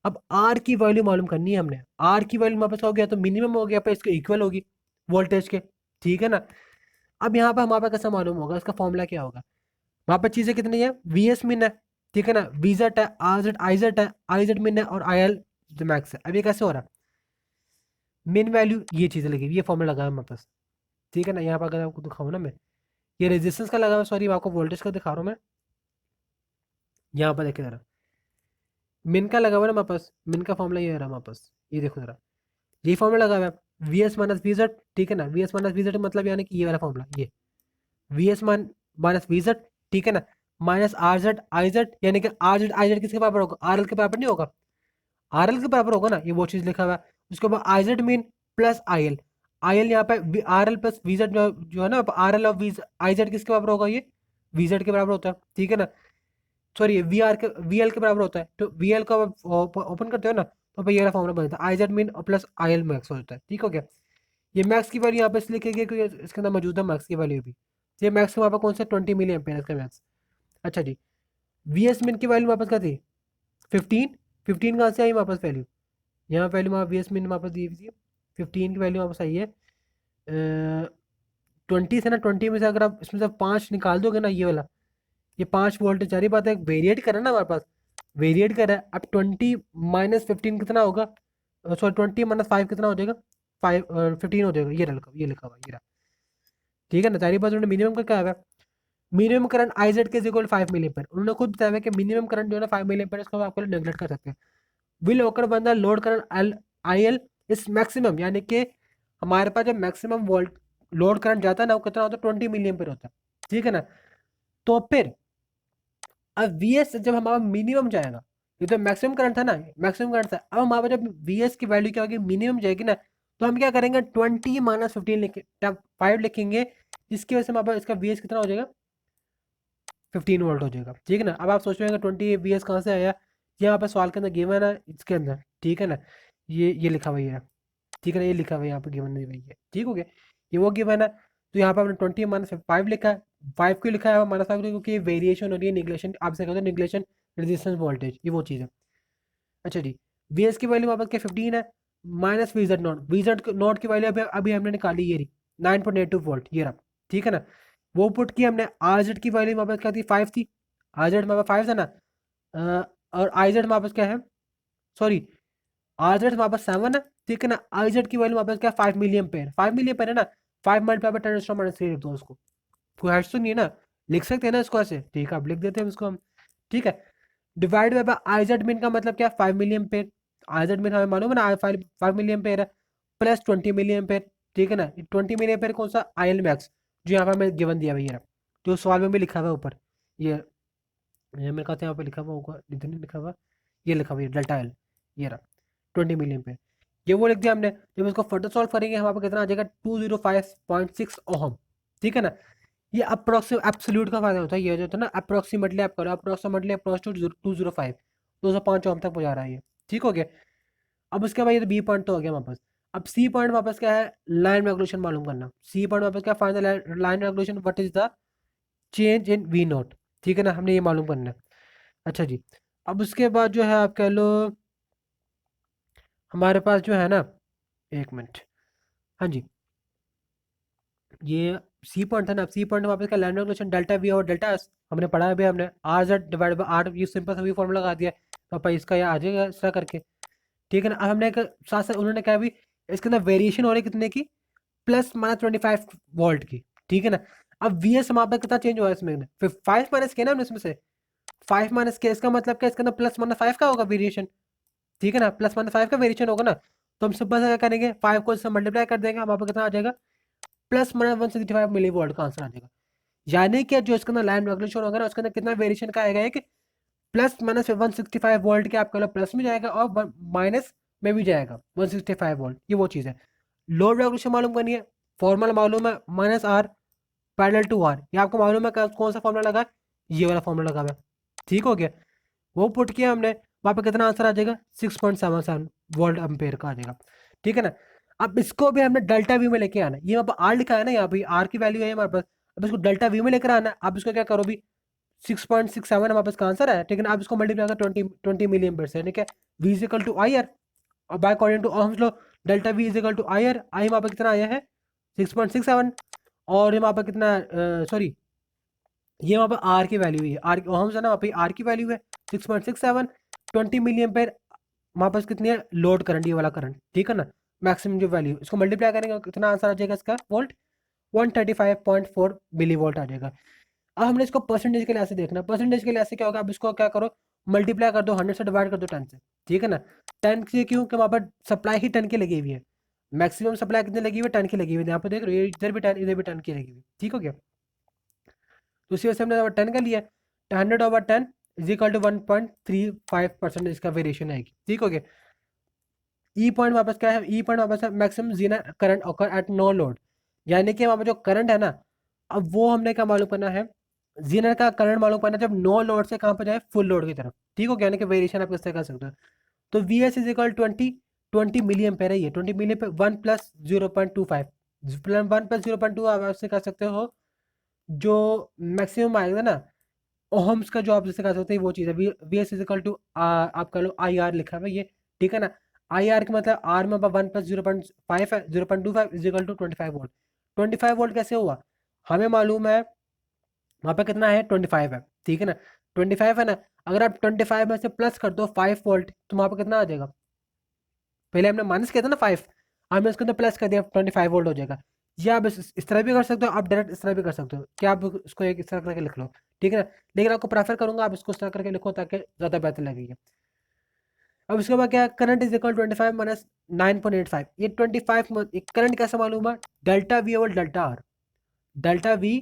अब आर की वैल्यू मालूम करनी है हमने, आर की वैल्यू वापस हो गया तो मिनिमम हो गया पर इसके इक्वल होगी वोल्टेज के, ठीक है ना। अब यहाँ पर हमारे पास कैसे मालूम होगा, इसका फॉर्मूला क्या होगा, वहां पर चीजें कितनी है, वी एस मिन है, ठीक है ना, वी जेड है, आर जेड आई जेड है, आई जेड मिन है और आई एल मैक्स है। अब ये कैसे हो रहा है, मिन वैल्यू ये चीजें लगी, ये फॉर्मूला लगा है हमारे पास, ठीक है ना। यहाँ पर अगर आपको दिखाऊँ ना मैं, ये रेजिस्टेंस का लगा हुआ, सॉरी मैं आपको वोल्टेज का दिखा रहा हूँ मैं, यहाँ पर देखिए जरा, मिन का लगा हुआ है ना हमारे पास, मिन का फॉर्मूला ये रहा हमारे पास, ये देखो जरा, ये फॉर्मूला लगा हुआ है, V S minus V Z, ठीक है ना, V S minus V Z मतलब यानी कि ये वाला फॉर्मूला, ये we S minus V Z, ठीक है ना, minus R Z I Z, यानी कि आर जेड आई जेड किसके बराबर होगा, आर एल के बराबर नहीं होगा, आर एल के बराबर होगा ना, ये वो चीज लिखा हुआ है। उसके बाद I Z mean plus I L यहाँ पे are L plus V Z जो है ना, आर एल और वी आई जेड किसके बराबर होगा, ये वी जेड के बराबर होता है, ठीक है ना, सॉरी वी एल के बराबर होता है, तो वी एल का ओपन करते हो ना तो ये वाला फॉर्मूला बनता है, आई जेड मीन और प्लस आई एल मैक्स होता है, ठीक हो गया। ये मैक्स की वैल्यू यहाँ पे इसलिए लिखी गई क्योंकि इसके अंदर मौजूद है मैक्स की वैल्यू भी, ये मैक्स वहाँ पर कौन सा 20 मिली एम्पेयर इसका मैक्स। अच्छा जी, वी एस मिन की वैल्यू वापस क्या थी, 15, 15 कहाँ से आई वापस वैल्यू, यहाँ वैल्यू वहाँ वी एस मिन वापस दी हुई थी, 15 की वैल्यू वापस आई है 20 से ना, 20 में से अगर आप इसमें से 5 निकाल दोगे ना, ये वाला, ये 5 वोल्ट सारी बात है, वेरिएट करा ना हमारे पास, वेरिएट करा है। अब 20 माइनस 15 कितना होगा, सॉरी 20 माइनस 5 कितना हो जाएगा, 15 हो जाएगा, ये लिखा हुआ ये रहा, ठीक है ना। सारी बात उन्होंने मिनिमम का क्या है, मिनिमम करंट आई जेड के इक्वल 5 मिली एम्पीयर, उन्होंने खुद बताया कि मिनिमम करंट जो है ना 5 मिली एम्पीयर, इसको आपको नेगलेक्ट कर सकते हैं। विल ओकर बंदा load current L I L इस मैक्सिमम, यानी कि हमारे पास जब मैक्सिमम वोल्ट लोड करंट जाता है ना, वो कितना होता है, 20 मिली एम्पीयर होता है, ठीक है ना। तो फिर अब वी एस जब हमारा मिनिमम जाएगा, ये तो मैक्सिमम करंट था ना, मैक्सिमम करंट था, अब हमारे पास जब वी एस की वैल्यू क्या होगी, मिनिमम जाएगी ना, तो हम क्या करेंगे 20 माइनस 15 लिखे 5 लिखेंगे, जिसकी वजह से हमारे पास इसका वी एस कितना हो जाएगा, 15 वोल्ट हो जाएगा, ठीक है ना। अब आप सोच रहे हैं 20 वी एस कहाँ से आया, ये यहाँ पर सवाल के अंदर गिवन है इसके अंदर, ठीक है ना, ये लिखा हुआ है, ठीक है ना, ये लिखा हुआ है यहाँ पर गिवन नहीं हुई है, ठीक हो गया, ये वो गिवन है। तो यहाँ पर हमने 20 माइनस 5 लिखा है, 5 क्यों लिखा है माइनस 5 क्योंकि वेरिएशन हो रही है, निगलेशन आपसे कहते हैं, निगलेशन रेजिस्टेंस वोल्टेज, ये वो चीज़ है। अच्छा जी, वी एस की वैल्यू वापस क्या 15 है, माइनस वी जेड नॉट की वैल्यू अभी अभी हमने निकाली, ये रही 9.82 वोल्ट, ये रहा, ठीक है ना। वो पुट की हमने, आर जेड की वैल्यू वापस क्या थी, 5 थी, आर जेड हमारे 5 था ना, और आई जेड वापस क्या है, सॉरी आर जेड वापस 7 है, ठीक है ना। आई जेड की वैल्यू वापस क्या है, 5 मिली एम्पेयर, 5 मिली एम्पेयर है ना, 5 मल्टीप्लाई बाय 10⁻³ लिख दो उसको, कोई हर्ष तो नहीं है ना, लिख सकते हैं ना इसको ऐसे, ठीक है, आप लिख देते हैं इसको हम, ठीक है। डिवाइड बाय आई जेड मिन का मतलब क्या है, 5 मिली एम्पेयर, आई जेड मिन हमें मालूम है ना, 5 मिली एम्पेयर है, प्लस 20 मिली एम्पेयर, ठीक है ना। 20 मिली एम्पेयर कौन सा, आई एल मैक्स, जो यहाँ पर हमें गिवन दिया भैया, जो सवाल में भी लिखा हुआ है ऊपर, ये मेरे कहते हैं यहाँ पे लिखा हुआ होगा, इधर नहीं लिखा हुआ, ये लिखा हुआ है डेल्टा एल, ये रहा 20 मिली एम्पेयर, ये वो लिख दिया हमने। जब इसको फर्दर सॉल्व करेंगे हमारे पास कितना आ जाएगा, 205.6 ओहम, ठीक है ना। ये अप्रोक्सीम एब्सोल्यूट का फायदा होता है, ये जो होता है ना, अप्रोक्सीमेटली आप करो, अप्रोक्सीमेटली अप्रोच टू 205, 205 ओम तक पहुंचा रहा है ये, ठीक हो गया। अब उसके बाद ये बी पॉइंट तो हो गया वापस। अब सी पॉइंट वापस क्या है, लाइन रेगुलेशन मालूम करना, सी पॉइंट वापस क्या, find the line regulation, what is the change in V nought, ठीक है ना, हमने ये मालूम करना है। अच्छा जी, अब उसके बाद जो है आप कह लो, हमारे पास जो है ना, एक मिनट, हाँ जी, ये सी पॉइंट था ना, सी पॉइंट वापस का लाइन रेगुलेशन डेल्टा वी और डेल्टा एस हमने पढ़ा है भी, हमने R Z divide by R, ये सिंपल सा भी फॉर्मूला लगा दिया, तो अपन इसका ये आ जाएगा इस तरह करके, ठीक है ना। अब हमने एक साथ साथ उन्होंने कहा भी, इसके अंदर वेरिएशन हो रही है कितने की, प्लस माइनस 25 वोल्ट की, ठीक है ना। अब वी एस हमारे पास कितना चेंज हुआ है इसमें, 5 माइनस किया ना हमने इसमें से, 5 माइनस के, इसका मतलब क्या, इसके अंदर प्लस माइनस 5 का होगा वेरिएशन, ठीक है ना, प्लस माइनस 5 का वेरिएशन होगा ना। तो हम सिंपल सा क्या करेंगे, 5 को इससे मल्टीप्लाई कर देंगे, हमारे पास कितना आ जाएगा, प्लस माइनस 165 मिली वोल्ट का आंसर आ जाएगा। यानी कि जो इसके अंदर लाइन रेगुलेशन होगा ना, उसके अंदर कितना वेरिएशन का आएगा, एक प्लस माइनस 165 वोल्ट के आपका प्लस में जाएगा और माइनस में भी जाएगा 165 वोल्ट, ये वो चीज़ है। लोड रेगुलेशन मालूम करनी है, फॉर्मूला मालूम है, minus R parallel to R, ये आपको मालूम है कौन सा फॉर्मूला लगा है, ये वाला फॉर्मूला लगा हुआ है, ठीक हो गया। वो पुट किया हमने, वहाँ पे कितना आंसर आ जाएगा, 6.77 वोल्ट एम्पेयर का आ जाएगा, ठीक है ना। अब इसको भी हमने डेल्टा वी में लेके आना है, ये वहाँ पर आर लिखा है ना, यहाँ पे आर की वैल्यू है हमारे पास, अब इसको डेल्टा वी में लेकर आना है। अब इसको क्या करो भी, 6.67 हमारे पास का आंसर है, ठीक है ना। अब इसको मल्टीप्लाई कर 20 मिली एम्पेयर से, ठीक है, V is equal to I R, और by according to Ohm's law delta V is equal to I R, I वहाँ पर कितना आया है 6.67, और वहाँ पर कितना, सॉरी, ये वहाँ पर आर की वैल्यू है, आर ओम्स है ना, वहाँ पे आर की वैल्यू है 6.67, 20 मिली एम्पेयर हमारे पास कितनी है, लोड करंट, ये वाला करंट, ठीक है ना, मैक्सिमम जो वैल्यू, इसको मल्टीप्लाई करेंगे कितना आंसर आ जाएगा इसका, वोल्ट 135.4 मिली वोल्ट आ जाएगा। अब हमने इसको परसेंटेज के लिहाज से देखना, परसेंटेज के लिहाज से क्या होगा, अब इसको क्या करो, मल्टीप्लाई कर दो 100 से, डिवाइड कर दो 10 से, ठीक है ना। 10 से क्यों, कि वहाँ पर सप्लाई ही 10 की लगी हुई है, मैक्सिमम सप्लाई कितनी लगी हुई है, 10 की लगी हुई है, यहाँ पर देख रहे हो इधर भी 10, इधर भी 10 की लगी हुई है, ठीक हो गया। तो उसी वजह से हमने 10 का लिया, 100/10 इज इक्वल टू 1.35% इसका वेरिएशन आएगी, ठीक हो गया। ई पॉइंट वापस क्या है, ई पॉइंट वापस है maximum zener current occur at no load, यानी कि वहाँ पर जो करंट है ना, अब वो हमने क्या मालूम करना है, जीनर का करंट मालूम करना है जब नो लोड से कहाँ पर जाए, फुल लोड की तरफ, ठीक हो गया, यानी कि वेरिएशन आप किससे कर सकते हो। तो V S is equal 20 milli ampere है, ये 20 मिली एम्पेयर 1 प्लस 0.25, 1 प्लस 0.2 आप उससे कर सकते हो, जो मैक्सिमम आएगा ना ओहम्स का, जो आप जैसे कर सकते हैं वो चीज़ है, वी एस इजिकल टू आप कह लो आई आर लिखा हुआ है ये, ठीक है ना। आई आर का मतलब आर में 1 प्लस 0.5 है, 0.25 इजिकल टू 25 वोल्ट। 25 वोल्ट कैसे हुआ, हमें मालूम है वहाँ पे कितना है 25 है, ठीक है ना, 25 है ना। अगर आप 25 में से प्लस कर दो 5 वोल्ट, तो वहाँ पे कितना आ जाएगा, पहले हमने माइनस किया था ना 5, हमने उसके अंदर प्लस कर दिया, 25 वोल्ट हो जाएगा। या आप इस तरह भी कर सकते हो, आप डायरेक्ट इस तरह भी कर सकते हो, क्या आप इसको एक इस तरह करके लिख लो, ठीक है ना। लेकिन आपको प्रेफर करूंगा आप इसको इस तरह करके लिखो ताकि ज़्यादा बेहतर लगेगा। अब इसके बाद क्या, करंट इज इक्वल 25 माइनस 9.85, ये 25 करंट कैसे मालूम है, delta V over delta are, delta V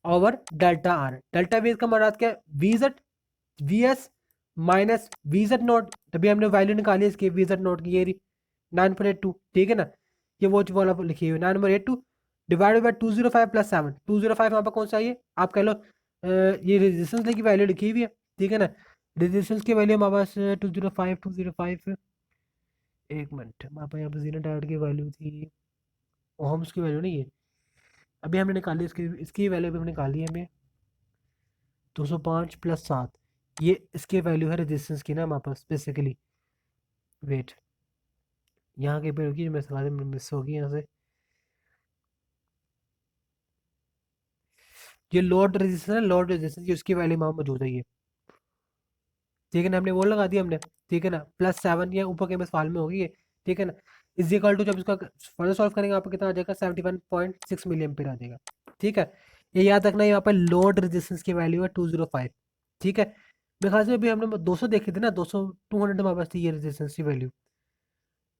over delta are, delta we का मतलब क्या है, we Z V S minus V Z note, तभी हमने वैल्यू निकाली इसकी वी जेड नोट की, ये 9.82, ठीक है ना। ये वो वाला लिखी हुई 9.82 डिवाइडेड बाई 205 प्लस 7, 205 यहाँ पर कौन सा है, ये आप कह लो ये रेजिस्टेंस की वैल्यू लिखी हुई है, ठीक है ना। रेजिस्टेंस की वैल्यू हमारे पास 205 एक मिनट, हमारे पास यहाँ पर जीरो डायोड की वैल्यू थी, ओहम्स की वैल्यू नहीं है, अभी हमने निकाली इसकी इसकी वैल्यू अभी हमने निकाली है हमें 205 प्लस 7, ये इसकी वैल्यू है रेजिस्टेंस की ना हमारे पास बेसिकली। वेट, यहाँ के पे रुकी, मैं मिस होगी यहाँ से, ये लोड रेजिस्टेंस है, लोड रेजिस्टेंस की उसकी वैल्यू वहाँ मौजूद है ये, ठीक है ना, हमने वो लगा दिया हमने, ठीक है ना, +7 या ऊपर के में सवाल में होगी ये, ठीक है ना। इज इक्वल टू जब इसका फर्दर सॉल्व करेंगे आपको कितना आ जाएगा, 71.6 मिली एम्पीयर आ जाएगा, ठीक है। ये याद रखना, यहाँ पर लोड रेजिस्टेंस की वैल्यू है 205, ठीक है। मेरे ख्याल से अभी हमने 200 देखी थी ना, 200 200 हमारे पास थी ये रेजिस्टेंस की वैल्यू,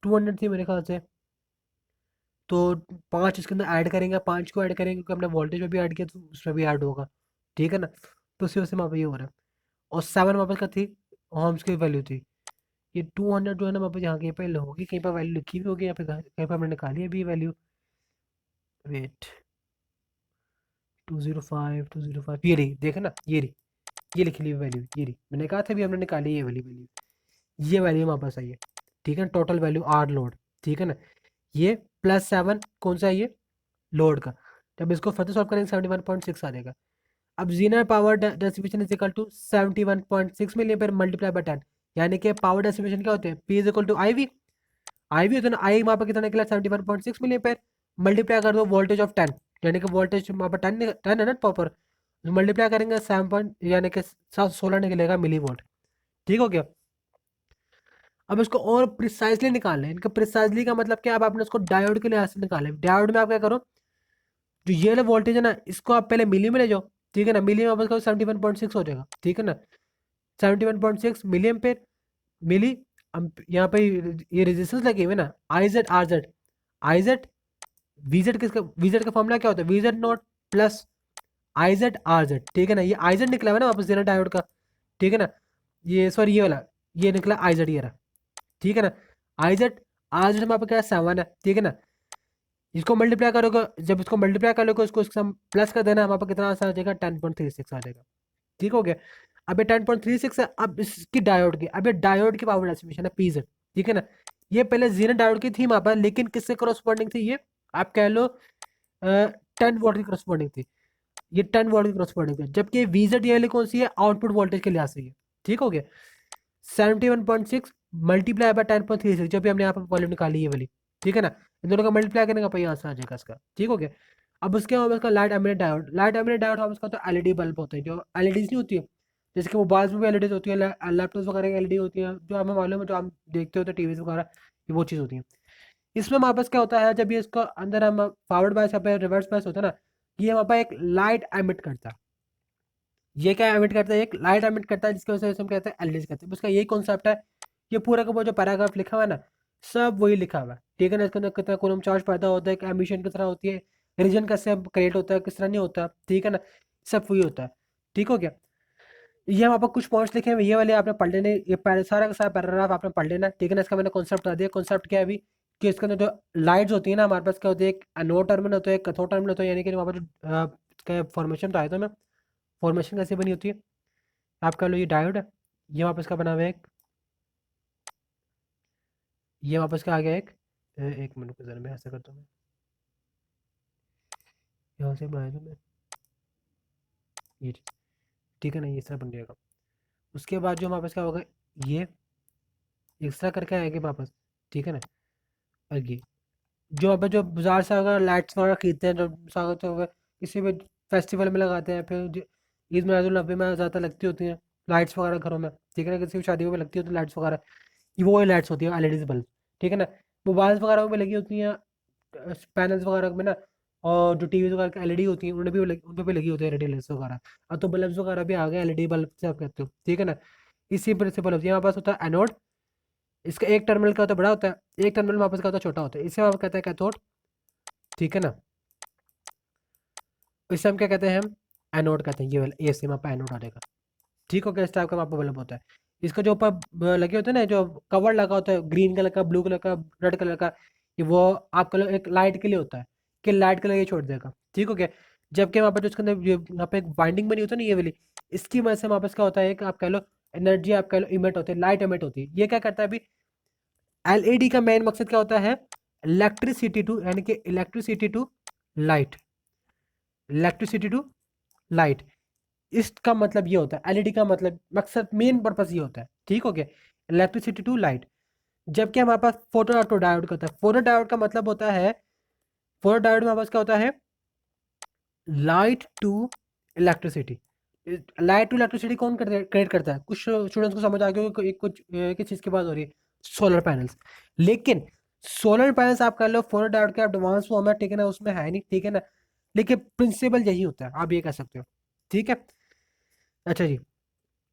200 थी मेरे ख्याल से। तो 5 इसके अंदर ऐड करेंगे, 5 को ऐड करेंगे क्योंकि हमने वोल्टेज में भी ऐड किया तो उसमें भी ऐड होगा, ठीक है ना। तो उसी वजह से वहाँ पे ये हो रहा है, और 7 वहाँ पर क्या थी, ओम्स की वैल्यू थी। ये 200 जो है ना वहाँ पे, यहाँ कहीं पर होगी, कहीं पर वैल्यू लिखी हुई होगी, यहाँ पे कहीं पर हमने निकाली है अभी वैल्यू। वेट, 205 ये रही, देखा ना, ये रही, ये लिखी हुई वैल्यू, ये रही, मैंने कहा था अभी हमने निकाली ये वाली वैल्यू, ये वैल्यू हमारे पास आई है, ठीक है ना, टोटल वैल्यू आर लोड, ठीक है ना। ये +7 कौन सा है, ये लोड का, जब इसको फर्दर सॉल्व करेंगे 71.6 आ जाएगा। अब zener power dissipation is equal to 71.6 milli ampere multiply by 10, यानी कि पावर डेसिपेशन क्या होते हैं, P is equal to I V, I V होता है ना, आई वहाँ पर कितना निकला 71.6 मिली एम्पीयर, मल्टीप्लाई कर दो वोल्टेज ऑफ 10, यानी कि वोल्टेज वहाँ पर 10 है ना प्रॉपर, मल्टीप्लाई करेंगे 7 पॉइंट यानी कि 16 निकलेगा मिली वोल्ट, ठीक हो गया। अब इसको और प्रिसाइजली निकालना है, इनका प्रिसाइजली का मतलब क्या, अब आपने इसको डायोड के लिहाज से निकाले, डायोड में आप क्या करो, जो ये वोल्टेज है ना, इसको आप पहले मिली में ले जाओ, ठीक है ना, मिली में आपको 71.6 हो जाएगा, ठीक है ना। 71.6 मिली एम्पेयर मिली यहाँ पे ये रेजिस्टेंस लगे हुए ना, आई Z R Z, I Z VZ किसका, वीजेड का फॉर्मूला क्या होता है, VZ not plus I Z R Z, ठीक है ना। ये आई जेड निकला हुआ है ना वापस जेनर डायोड का, ठीक है ना। ये सॉरी ये वाला ये निकला आई जेड, ये रहा, ठीक है ना। आई जेड आर जेड में आपका क्या 7 है, ठीक है ना। इसको मल्टीप्लाई करोगे, जब इसको मल्टीप्लाई कर लोगे उसको प्लस कर देना, हमारे पास कितना आंसर आ जाएगा 10.36 आ जाएगा, ठीक हो गया। अब ये 10.36 है, अब इसकी डायोड की, अब ये डायोड की पावर एस्टिमेशन है पीजेड, ठीक है ना। ये पहले जीरो डायोड की थी वहां पर, लेकिन किससे करस्पॉन्डिंग थी, ये आप कह लो 10 वोल्ट की करस्पॉन्डिंग थी, ये 10 वोल्ट की करस्पॉन्डिंग थी। जबकि वीजेड ये वाली कौन सी है, आउटपुट वोल्टेज के लिहाज से है, ठीक हो गया। 71.6 मल्टीप्लाई बाय 10.36, जब भी हमने यहाँ पर वॉल्यूम निकाली है वाली, ठीक है ना। इन दोनों का मल्टीप्लाई करने का पहले आंसर आ जाएगा इसका, ठीक हो गया। अब उसके बाद इसका light eminent diode, light eminent diode हम इसका तो एलईडी बल्ब होता है, जो एलईडीज नहीं होती है, जैसे कि मोबाइल्स में भी एलईडीज होती है, लैपटॉप्स वगैरह की एलईडी होती है, जो हमें मालूम है, जो हम देखते होते हैं टीवी वगैरह, ये वो चीज़ होती है। इसमें हमारे पास क्या होता है, जब ये इसको अंदर हम फॉरवर्ड बायस या फिर रिवर्स बायस होता है ना, ये हमारे पास एक लाइट एमिट करता है। ये क्या एमिट करता है, एक लाइट एमिट करता है, जिसकी वजह से हम कहते हैं एलईडीज कहते हैं। उसका यही कॉन्सेप्ट है, ये पूरा का पूरा जो पैराग्राफ लिखा हुआ है ना, सब वही लिखा हुआ है, ठीक है ना। इसके अंदर कितना कूलम चार्ज पैदा होता है, एमिशन किस तरह होती है, रीजन कैसे क्रिएट होता है, किस तरह नहीं होता, ठीक है ना, सब वही होता है, ठीक हो गया। ये हम आपको कुछ पॉइंट्स लिखे हैं, ये वाले आपने पढ़ लेने, ये सारा का सारा पैराग्राफ आपने पढ़ लेना, ठीक है ना। इसका मैंने कॉन्सेप्ट बता दिया, कॉन्सेप्ट क्या है अभी, कि इसके अंदर जो लाइट्स होती है ना हमारे पास, क्या होती है, एक एनोड टर्मिनल होता है, एक कैथोड टर्मिनल होता है, यानी कि वहाँ पर जो इसका फॉर्मेशन बताया था मैं, फॉर्मेशन कैसे बनी होती है, आप कह लो ये डायोड है, ये वापस का बना हुआ है एक, ये वापस का आ गया एक, एक मिनट को जरा मैं ऐसा करता हूँ, यहाँ से बनाया था मैं ये, ठीक है ना, ये इस तरह बन जाएगा। उसके बाद जो हमारे पास क्या होगा, ये इस तरह करके आएंगे वापस, ठीक है ना। और ये जो अब जो बाजार से अगर लाइट्स वगैरह खरीदते हैं, जो स्वागत हो गए किसी भी फेस्टिवल में लगाते हैं, फिर ईद मिलादुल नबी में ज़्यादा लगती होती हैं लाइट्स वगैरह घरों में, ठीक है ना, किसी भी शादियों में लगती होती है लाइट्स वगैरह, ये वो लाइट्स होती है एलईडी बल्ब, ठीक है ना। मोबाइल्स वगैरह में लगी होती हैं, पैनल्स वगैरह में ना, और जो टीवी वगैरह की एलईडी होती हैं उनमें भी उन पर भी लगी होती है एलईडी लाइट्स वगैरह। अब तो बल्ब्स वगैरह भी आ गए एलईडी बल्ब से आप कहते हो, ठीक है ना। इसी प्रिंसिपल होती है, हमारे पास होता है एनोड, इसका एक टर्मिनल का होता है बड़ा होता है, एक टर्मिनल वापस का होता है छोटा होता है, इसे हम कहते हैं कैथोड, ठीक है ना। इसे हम क्या कहते हैं, हम एनोड कहते हैं, ये वाला ए सीमा पर एनोड आ जाएगा, ठीक हो गया। इस टाइप का वहाँ पर बल्ब होता है, इसका जो ऊपर लगे होते हैं ना, जो कवर लगा होता है ग्रीन कलर का, ब्लू कलर का, रेड कलर का, ये वो आप कलर एक लाइट के लिए होता है, कि लाइट कलर ये छोड़ देगा, ठीक हो गया। जबकि वहाँ पर जो इसके अंदर यहाँ पे एक बाइंडिंग बनी होती है ना ये वाली, इसकी वजह से वहाँ पर क्या होता है, एक आप कह लो एनर्जी आप कह लो इमिट होती है, लाइट इमिट होती है। ये क्या करता है अभी, एलईडी का मेन मकसद क्या होता है, इलेक्ट्रिसिटी टू, यानी कि electricity to light, electricity to light, इसका मतलब ये होता है, एलईडी का मतलब मकसद मेन पर्पस ये होता है, ठीक हो गया, इलेक्ट्रिसिटी टू लाइट। जबकि हमारे पास फोटो ऑटो डायोड का होता है, फोटो डायोड का मतलब होता है, फोटो डायोड में हमारे पास क्या होता है, light to electricity, light to electricity कौन क्रिएट करता है, कुछ स्टूडेंट्स को समझ आ गया होगा कि कुछ किस चीज़ की बात हो रही है, सोलर पैनल्स। लेकिन सोलर पैनल्स आप कर लो फोटो डायोड के एडवांस फॉर्म है, ठीक है ना, उसमें है नहीं, ठीक है ना। लेकिन प्रिंसिपल यही होता है, आप ये कह सकते हो, ठीक है। अच्छा जी,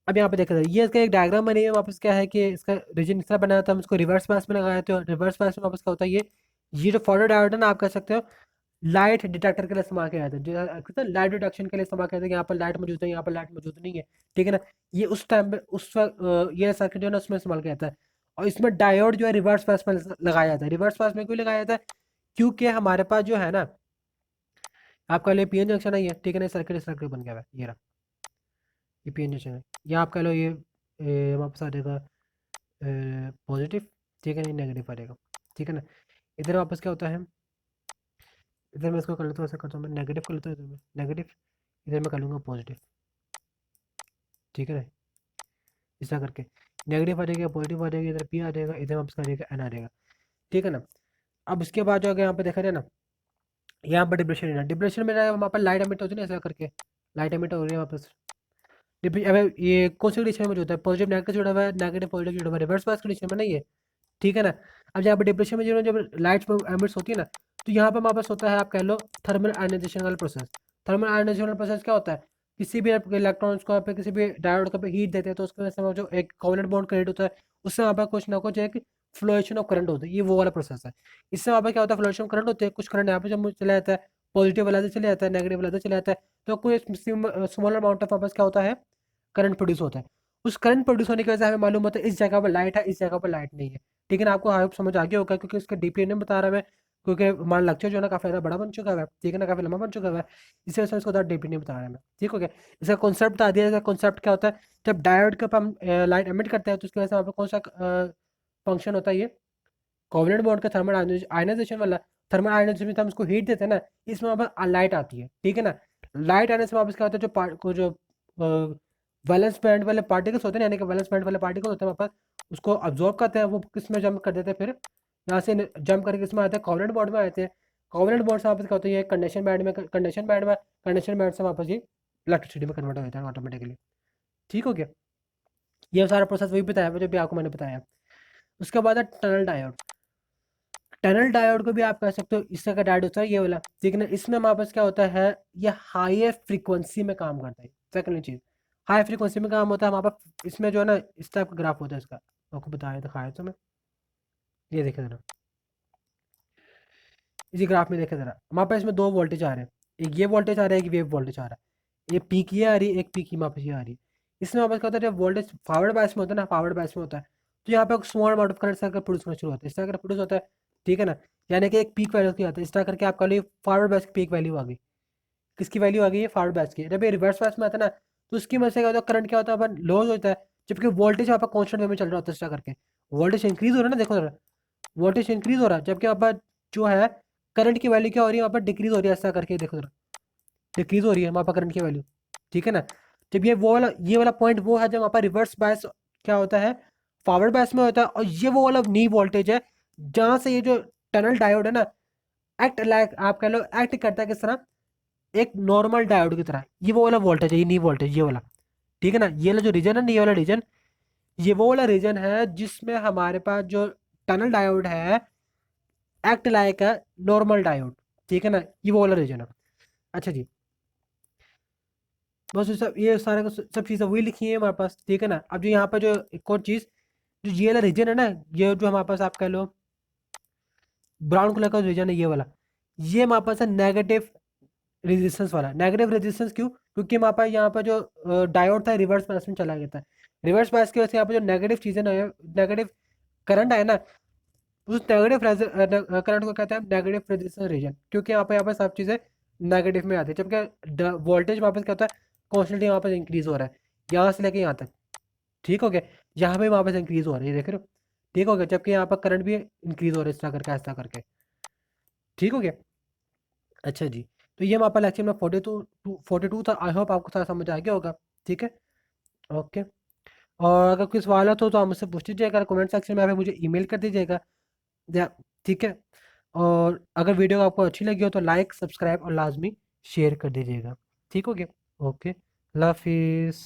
अब यहाँ पे देखा जाए, ये इसका एक डायग्राम बनी है, वापस क्या है कि इसका रीजन इस तरह बनाया था, हम इसको रिवर्स पास में लगाया था, रिवर्स पास में वापस क्या होता है, ये जो फॉरवर्ड डायोड है ना, आप कह सकते हो लाइट डिटेक्टर के लिए इस्तेमाल किया जाता है, जो लाइट डिटेक्शन के लिए इस्तेमाल किया जाता है, यहाँ पर लाइट मौजूद है, यहाँ पर लाइट मौजूद नहीं है, ठीक है ना। ये उस टाइम पे उस वक्त ये सर्किट जो है ना उसमें इस्तेमाल किया जाता है। और इसमें डायोड जो है रिवर्स पास में लगाया जाता है, रिवर्स पास में क्यों लगाया जाता है, क्योंकि हमारे पास जो है ना, आपका लिए पीएन जंक्शन है ये, ठीक है ना, सर्किट सर्किट बन गया है ये रहा, ये पीएन जंक्शन है, या आप कह लो ये वापस आ जाएगा पॉजिटिव, ठीक है, नहीं नेगेटिव आ जाएगा, ठीक है ना। इधर वापस क्या होता है, इधर मैं इसको कर लेता हूँ, ऐसा करता हूँ मैं नेगेटिव कर लेता हूँ, इधर मैं नेगेटिव, इधर मैं कर लूँगा पॉजिटिव, ठीक है ना, इस तरह करके नेगेटिव आ जाएगा, पॉजिटिव आ जाएगा, इधर पी आ जाएगा, इधर वापस आ जाएगा एन आ जाएगा, ठीक है ना। अब इसके बाद जो अगर यहाँ पे देखा जाए ना, यहाँ पर डिप्रेशन है, डिप्रेशन में वहाँ पर लाइट एमिट होती है ना, ऐसा करके लाइट एमिट हो रही है वापस। अब ये कौन सी कंडीशन में जो होता है, पॉजिटिव नेगेटिव जुड़ा हुआ है, नेगेटिव पॉजिटिव जुड़ा हुआ है, रिवर्स पास कंडीशन में नहीं है, ठीक है ना। अब यहाँ पर डिप्रेशन में जो जब लाइट्स एमिट्स होती है ना, तो यहाँ पर हमारे पास होता है, आप कह लो थर्मल आयनाइजेशन वाला प्रोसेस। थर्मल आयनाइजेशन वाला प्रोसेस क्या होता है, किसी भी इलेक्ट्रॉन्स को आप किसी भी डायोड को हीट देते हैं तो उसकी वजह से जो एक कोवेलेंट बॉन्ड क्रिएट होता है, उससे वहाँ पर कुछ ना कुछ एक फ्लोएशन ऑफ करंट होता है। ये वो वाला प्रोसेस है। इससे वहाँ पर क्या होता है, फ्लोएशन ऑफ करंट होते हैं। कुछ करंट यहाँ पे जब चला जाता है, पॉजिटिव वाला से चले जाता है, नेगेटिव वाला से चला जाता है, तो कोई स्मॉलर अमाउंट ऑफ वापस क्या होता है, करंट प्रोड्यूस होता है। उस करंट प्रोड्यूस होने की वजह से हमें मालूम होता है इस जगह पर लाइट है, इस जगह पर लाइट नहीं है। ठीक है ना, आपको आई होप समझ आ गया होगा, क्योंकि उसका डीपली नहीं बता रहा मैं, क्योंकि हमारा लेक्चर जो है ना काफ़ी ज़्यादा बड़ा बन चुका है, ठीक है ना, काफ़ी लंबा बन चुका है, इसी वजह से इसको ज़्यादा डीपली नहीं बता रहा मैं। ठीक हो गया, इसका कॉन्सेप्ट बता दिया। इसका कॉन्सेप्ट क्या होता है, जब डायोड के ऊपर हम लाइट एमिट करते हैं तो उसकी वजह से वहाँ पर कौन सा फंक्शन होता है, ये कोवलेंट बॉन्ड का थर्मल आयनाइजेशन वाला। थर्मल आयनाइजेशन में हम उसको हीट देते हैं ना, इसमें वहाँ पर लाइट आती है। ठीक है ना, लाइट आने से वापस क्या होता है, जो वैलेंस बैंड वाले पार्टिकल्स होते हैं, यानी कि वैलेंस बैंड वाले पार्टिकल होते हैं वहाँ पर, उसको अब्जॉर्ब करते हैं, वो किस में जंप कर देते हैं, फिर यहाँ से जंप करके किस में आते हैं, कोवलेंट बॉन्ड में आते हैं। कोवलेंट बॉन्ड से वापस क्या होता है, ये कंडीशन बैंड से वापस ये इलेक्ट्रिसिटी में कन्वर्ट हो जाता है ऑटोमेटिकली। ठीक हो गया, ये सारा प्रोसेस वही बताया जो भी आपको मैंने बताया। उसके बाद है टनल डायोड। टनल डायोड को भी आप कह सकते हो, इस तरह का डायोड होता है ये वाला। ठीक है ना, इसमें हमारे पास क्या होता है, ये हाई फ्रीक्वेंसी में काम करता है। सेकंड चीज, हाई फ्रीक्वेंसी में काम होता है हमारे पास। इसमें जो है ना इस टाइप का ग्राफ होता है इसका, आपको बताया दिखाया तो मैं, ये देखे जरा, इसी ग्राफ में देखे जरा, हमारे पास इसमें दो वोल्टेज आ रहे हैं, एक ये वोल्टेज आ रहा है, एक वेव वोल्टेज आ रहा है। ये पीक ये आ रही है, एक पीक हमारे पास ये आ रही है। इसमें हमारे पास क्या होता है, जब वोल्टेज फॉरवर्ड बायस में होता है ना, फॉरवर्ड बायस में होता है, तो यहाँ पे small amount of current circuit produce होना शुरू होता है, इस तरह का प्रोड्यूस होता है। ठीक है ना, यानी कि एक पीक वैल्यू की आता है, इस तरह करके आपका लिए फॉरवर्ड बायस की पीक वैल्यू आ गई। किसकी वैल्यू आ गई है, फॉरवर्ड बैच की। जब ये रिवर्स बैच में आता है ना, तो उसकी वजह से क्या होता है, करंट क्या होता है, अपन लॉस होता है, जबकि वोल्टेज वहाँ पर कॉन्स्टेंट वे में चल रहा होता है। इस करके वोल्टेज इंक्रीज हो रहा है ना, देखो जरा, वोल्टेज इंक्रीज हो रहा है, जबकि वहाँ पर जो है करंट की वैल्यू क्या हो रही है, वहाँ पर डिक्रीज हो रही है। ऐसा करके देखो जरा, डिक्रीज हो रही है वहाँ पर करंट की वैल्यू। ठीक है ना, जब ये वाला पॉइंट वो है जब वहाँ पर रिवर्स बैच क्या होता है, फॉरवर्ड बैच में होता है। और ये वो वाला नी वोल्टेज है जहाँ से ये जो टनल डायोड है ना, एक्ट लाइक आप कह लो, एक्ट करता है किस तरह, एक नॉर्मल डायोड की तरह। ये वो वाला वोल्टेज है, ये नी वोल्टेज ये वाला। ठीक है ना, ये वाला जो रीजन है ना, ये वाला रीजन, ये वो वाला रीजन है जिसमें हमारे पास जो टनल डायोड है, एक्ट लाइक है नॉर्मल डायोड। ठीक है ना, ये वो वाला रीजन है। अच्छा जी, बस ये सारे सब चीज़ें वही लिखी है हमारे पास। ठीक है ना, अब जो यहाँ पर जो एक और चीज़, जो ये वाला रीजन है ना, ये जो हमारे पास आप कह लो ब्राउन कलर का रीजन है ये वाला, ये हमारे पास है नेगेटिव रेजिस्टेंस वाला। नेगेटिव रेजिस्टेंस क्यों, क्योंकि हमारे पास यहाँ पर जो डायोड था रिवर्स बायस में चला गया था। रिवर्स बायस की वजह से यहाँ पर जो नेगेटिव चीज़ें ना, नेगेटिव करंट आए ना, उस नेगेटिव करंट को कहते हैं नेगेटिव रेजिस्टेंस रीजन, क्योंकि यहाँ पर सब चीज़ें नेगेटिव में आती है, जबकि वोल्टेज वापस क्या होता है, कॉन्स्टेंटली यहाँ पर इंक्रीज हो रहा है, यहाँ से लेके यहाँ तक। ठीक हो गया, यहाँ पे वापस इंक्रीज हो रहा है, देख रहे हो। ठीक हो गया, जबकि यहाँ पर करंट भी इंक्रीज हो रहा है, इस तरह करके ऐसा करके। ठीक हो गया, अच्छा जी, तो ये हमारे लेक्चर में 42 था। आई होप आपको सारा समझ आ गया होगा। ठीक है, ओके। और अगर कोई सवाल हो तो आप मुझसे पूछ लीजिएगा कमेंट सेक्शन में, या फिर मुझे ईमेल कर दीजिएगा, या ठीक है। और अगर वीडियो आपको अच्छी लगी हो तो लाइक सब्सक्राइब और लाजमी शेयर कर दीजिएगा। ठीक हो गया, ओके, अल्लाह हाफिज़।